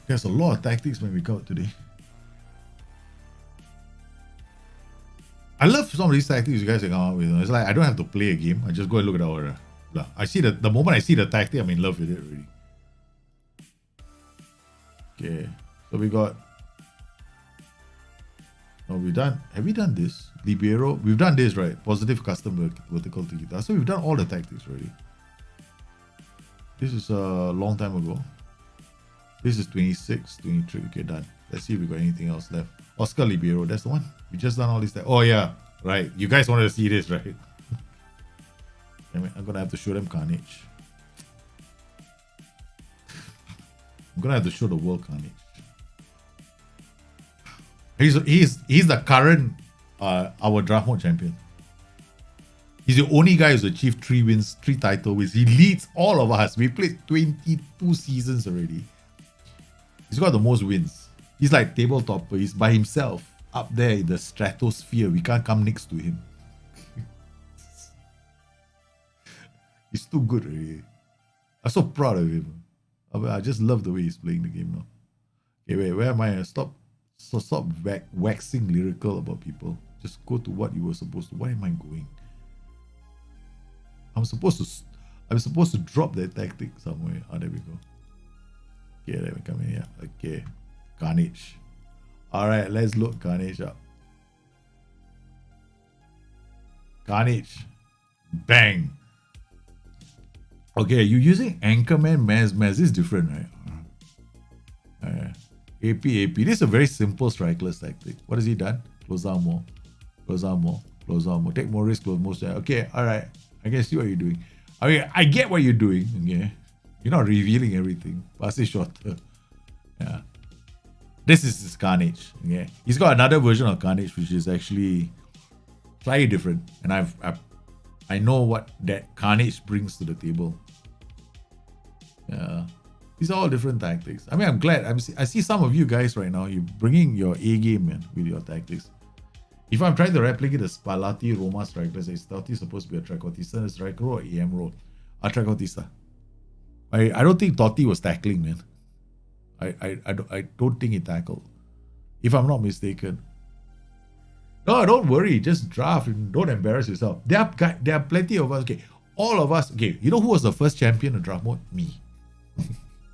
There's a lot of tactics when we go out today. I love some of these tactics you guys can come out with. It's like I don't have to play a game. I just go and look at our... I see the moment I see the tactic, I'm in love with it already. Okay, so we got... Oh, we done. Have we done this? Libero. We've done this, right? Positive custom vertical tiki-taka. So we've done all the tactics already. This is a long time ago. This is 26, 23. Okay, done. Let's see if we got anything else left. Oscar Libero. That's the one. We just done all this. Oh yeah, right. You guys wanted to see this, right? I'm gonna have to show them Carnage. I'm gonna have to show the world Carnage. He's the current our draft mode champion. He's the only guy who's achieved 3 wins, 3 title wins. He leads all of us. We played 22 seasons already. He's got the most wins. He's like table topper. He's by himself up there in the stratosphere. We can't come next to him. He's too good already. I'm so proud of him. I just love the way he's playing the game now. Okay, wait, where am I? Stop waxing lyrical about people. Just go to what you were supposed to. Where am I going? I'm supposed to drop that tactic somewhere. Oh, there we go. Okay, there we come in here. Okay. Carnage. Alright, let's look Carnage up. Carnage. Bang. Okay, you're using Anchorman, Maz. This is different, right? AP. This is a very simple strikeless tactic. What has he done? Close down more. Close down more. Close down more. Take more risk, close more. Okay, alright. I can see what you're doing. I mean, I get what you're doing. Okay. You're not revealing everything. Pass it shorter. Yeah. This is his Carnage. Okay. He's got another version of Carnage which is actually slightly different. And I know what that Carnage brings to the table. Yeah. These are all different tactics. I mean, I'm glad. I see some of you guys right now, you're bringing your A game, man, with your tactics. If I'm trying to replicate the Spalletti Roma Strikeless, is Totti supposed to be a Trequartista striker or AM role? A Trequartista. I don't think Totti was tackling, man. I don't think he tackled. If I'm not mistaken. No, don't worry. Just draft and don't embarrass yourself. There are plenty of us. Okay, all of us. Okay, you know who was the first champion in draft mode? Me.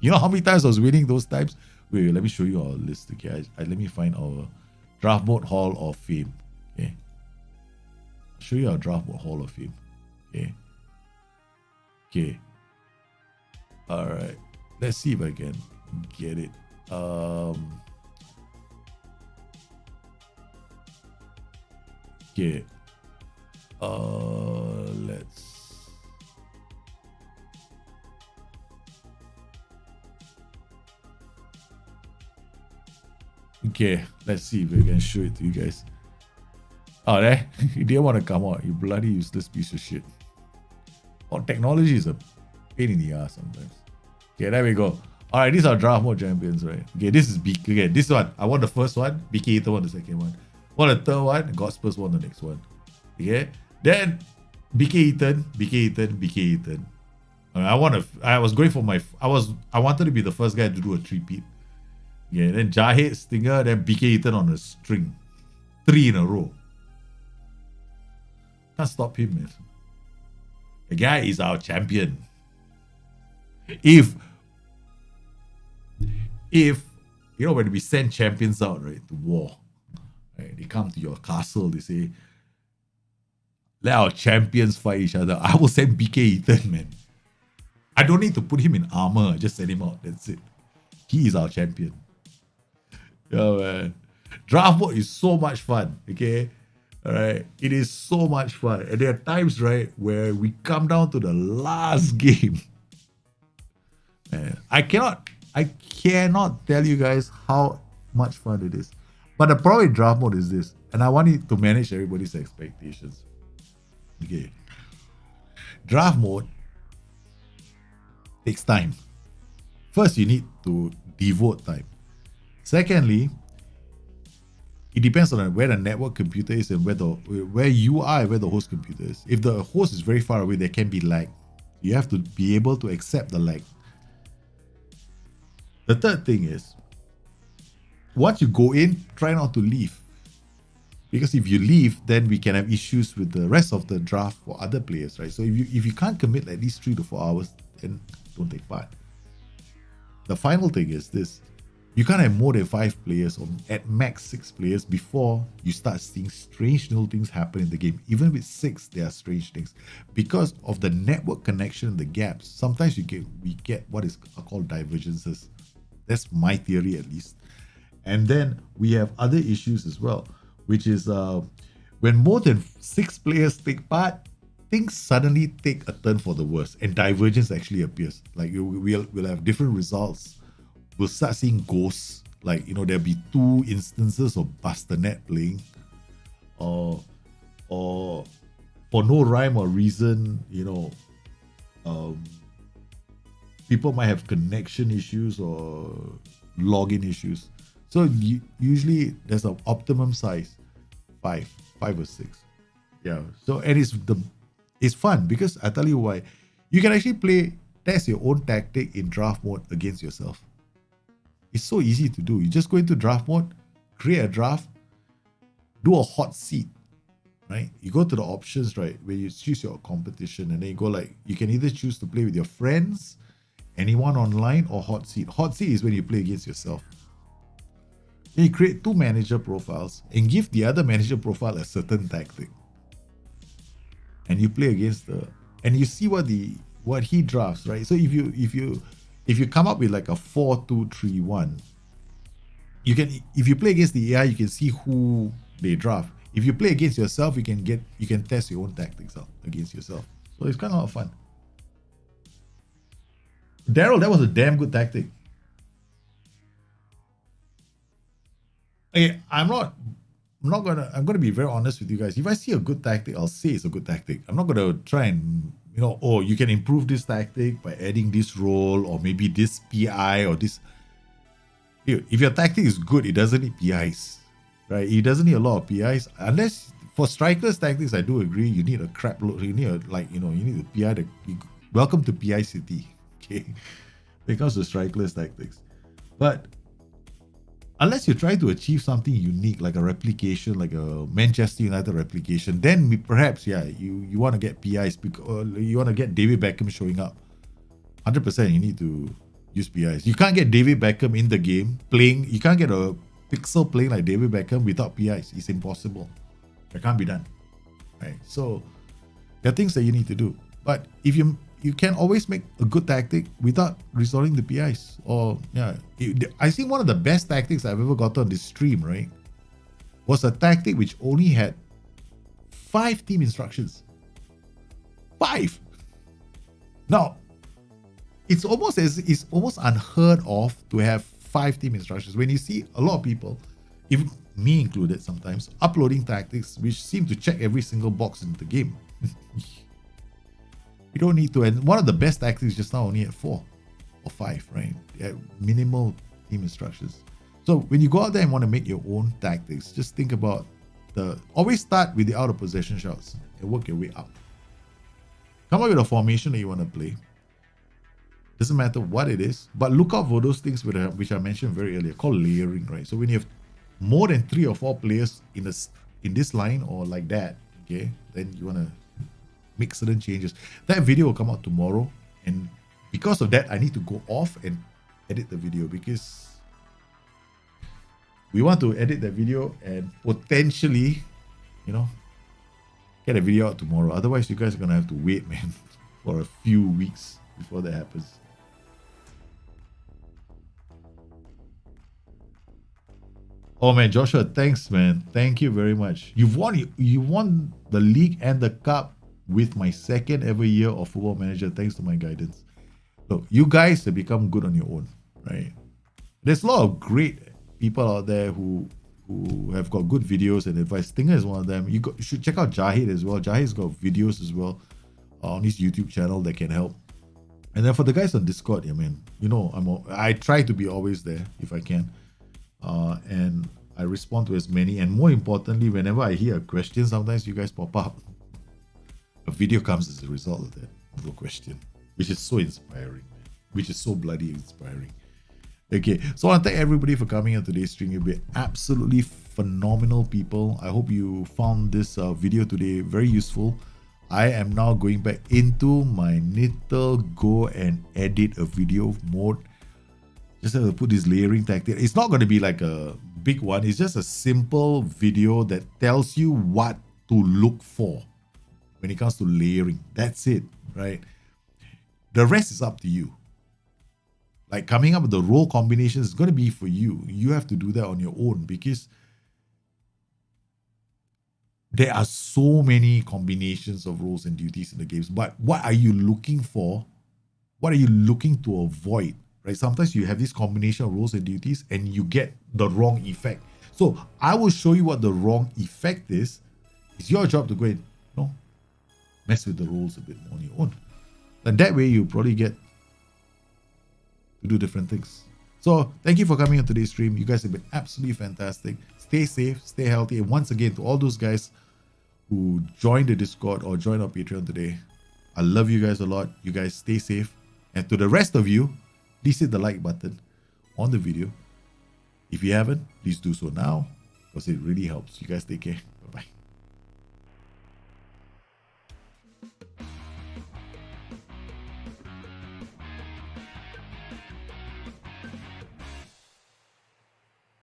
You know how many times I was winning those times? Wait, let me show you our list. Okay, let me find our draft mode Hall of Fame. Okay, I'll show you our draft mode Hall of Fame. Okay. Okay. All right. Let's see if I can get it. Okay. Let's. Okay, let's see if we can show it to you guys. Oh, there. You didn't want to come out, you bloody useless piece of shit. Oh, technology is a pain in the ass sometimes. Okay, there we go. Alright, these are draft mode champions, right? Okay, this is BK. Okay, this one. I want the first one. BK Eater won the second one. Want the third one. Godspurs won the next one. Okay. Then BK Eaton. I wanted to be the first guy to do a 3-peat. Yeah, then Jahid, Stinger, then BK Eaton on a string. 3 in a row. Can't stop him, man. The guy is our champion. if you know, when we send champions out, right, to war, right, they come to your castle, they say, let our champions fight each other. I will send BK Ethan, man. I don't need to put him in armor. I just send him out. That's it. He is our champion. Yeah, man. Draft mode is so much fun. Okay. All right. It is so much fun. And there are times, right, where we come down to the last game. Man, I cannot tell you guys how much fun it is. But the problem with draft mode is this, and I want it to manage everybody's expectations. Okay. Draft mode takes time. First, you need to devote time. Secondly, it depends on where the network computer is and where you are and where the host computer is. If the host is very far away, there can be lag. You have to be able to accept the lag. The third thing is, once you go in, try not to leave. Because if you leave, then we can have issues with the rest of the draft for other players, right? So if you can't commit at least 3 to 4 hours, then don't take part. The final thing is this: you can't have more than 5 players or at max 6 players before you start seeing strange little things happen in the game. Even with 6, there are strange things because of the network connection and the gaps. Sometimes we get what is called divergences. That's my theory, at least. And then we have other issues as well, which is when more than 6 players take part, things suddenly take a turn for the worse, and divergence actually appears. Like we'll have different results. We'll start seeing ghosts. Like, you know, there'll be 2 instances of Bustthenet playing, or for no rhyme or reason, you know, people might have connection issues or login issues. So usually there's an optimum size, 5 or 6. Yeah. So, and it's fun because I tell you why. You can actually test your own tactic in draft mode against yourself. It's so easy to do. You just go into draft mode, create a draft, do a hot seat, right? You go to the options, right, where you choose your competition, and then you go like, you can either choose to play with your friends, anyone online, or hot seat. Hot seat is when you play against yourself. Then you create 2 manager profiles and give the other manager profile a certain tactic. And you play against and you see what he drafts, right? So if you come up with like a 4-2-3-1, you can, if you play against the AI, you can see who they draft. If you play against yourself, you can test your own tactics out against yourself. So it's kind of a lot of fun. Daryl, that was a damn good tactic. Okay, I'm gonna be very honest with you guys. If I see a good tactic, I'll say it's a good tactic. I'm not gonna try and, you know, oh, you can improve this tactic by adding this role or maybe this PI or this. If your tactic is good, it doesn't need PIs, right? It doesn't need a lot of PIs, unless for Strikeless tactics, I do agree. You need a crap load. You need you need a PI. Welcome to PI City. Okay, when it comes to Strikeless tactics, but unless you try to achieve something unique, like a replication, like a Manchester United replication, then perhaps, yeah, you want to get PIs, because you want to get David Beckham showing up. 100% you need to use PIs. You can't get David Beckham in the game playing. You can't get a pixel playing like David Beckham without PIs. It's impossible. It can't be done. Right? So there are things that you need to do. But if you can always make a good tactic without resorting to PIs. Or yeah, I think one of the best tactics I've ever got on this stream, right, was a tactic which only had 5 team instructions. 5. Now, it's almost unheard of to have 5 team instructions. When you see a lot of people, even me included sometimes, uploading tactics which seem to check every single box in the game. You don't need to. And one of the best tactics just now only had 4 or 5, right? Minimal team instructions. So when you go out there and want to make your own tactics, just think about always start with the out of possession shots and work your way up. Come up with a formation that you want to play. Doesn't matter what it is, but look out for those things which I mentioned very earlier, called layering, right? So when you have more than 3 or 4 players in this line or like that, okay, then you want to make certain changes. That video will come out tomorrow, and because of that, I need to go off and edit the video because we want to edit the video and potentially, you know, get a video out tomorrow. Otherwise, you guys are going to have to wait, man, for a few weeks before that happens. Oh man, Joshua, thanks, man. Thank you very much. You won the league and the cup with my second ever year of Football Manager, thanks to my guidance. Look, you guys have become good on your own, right? There's a lot of great people out there who have got good videos and advice. Stinger is one of them. You should check out Jahid as well. Jahid's got videos as well on his YouTube channel that can help. And then for the guys on Discord, yeah, man, you know, I try to be always there if I can. And I respond to as many. And more importantly, whenever I hear a question, sometimes you guys pop up. A video comes as a result of that little question, which is so inspiring, man. Which is so bloody inspiring. Okay, so I want to thank everybody for coming on today's stream. You've been absolutely phenomenal people. I hope you found this video today very useful. I am now going back into my little go and edit a video mode. Just have to put this layering tactic. It's not going to be like a big one. It's just a simple video that tells you what to look for when it comes to layering. That's it, right? The rest is up to you. Like coming up with the role combinations is going to be for you. You have to do that on your own because there are so many combinations of roles and duties in the games. But what are you looking for? What are you looking to avoid? Right? Sometimes you have this combination of roles and duties and you get the wrong effect. So I will show you what the wrong effect is. It's your job to go and mess with the roles a bit more on your own. And that way you probably get to do different things. So thank you for coming on today's stream. You guys have been absolutely fantastic. Stay safe, stay healthy. And once again, to all those guys who joined the Discord or joined our Patreon today, I love you guys a lot. You guys stay safe. And to the rest of you, please hit the like button on the video. If you haven't, please do so now because it really helps. You guys take care.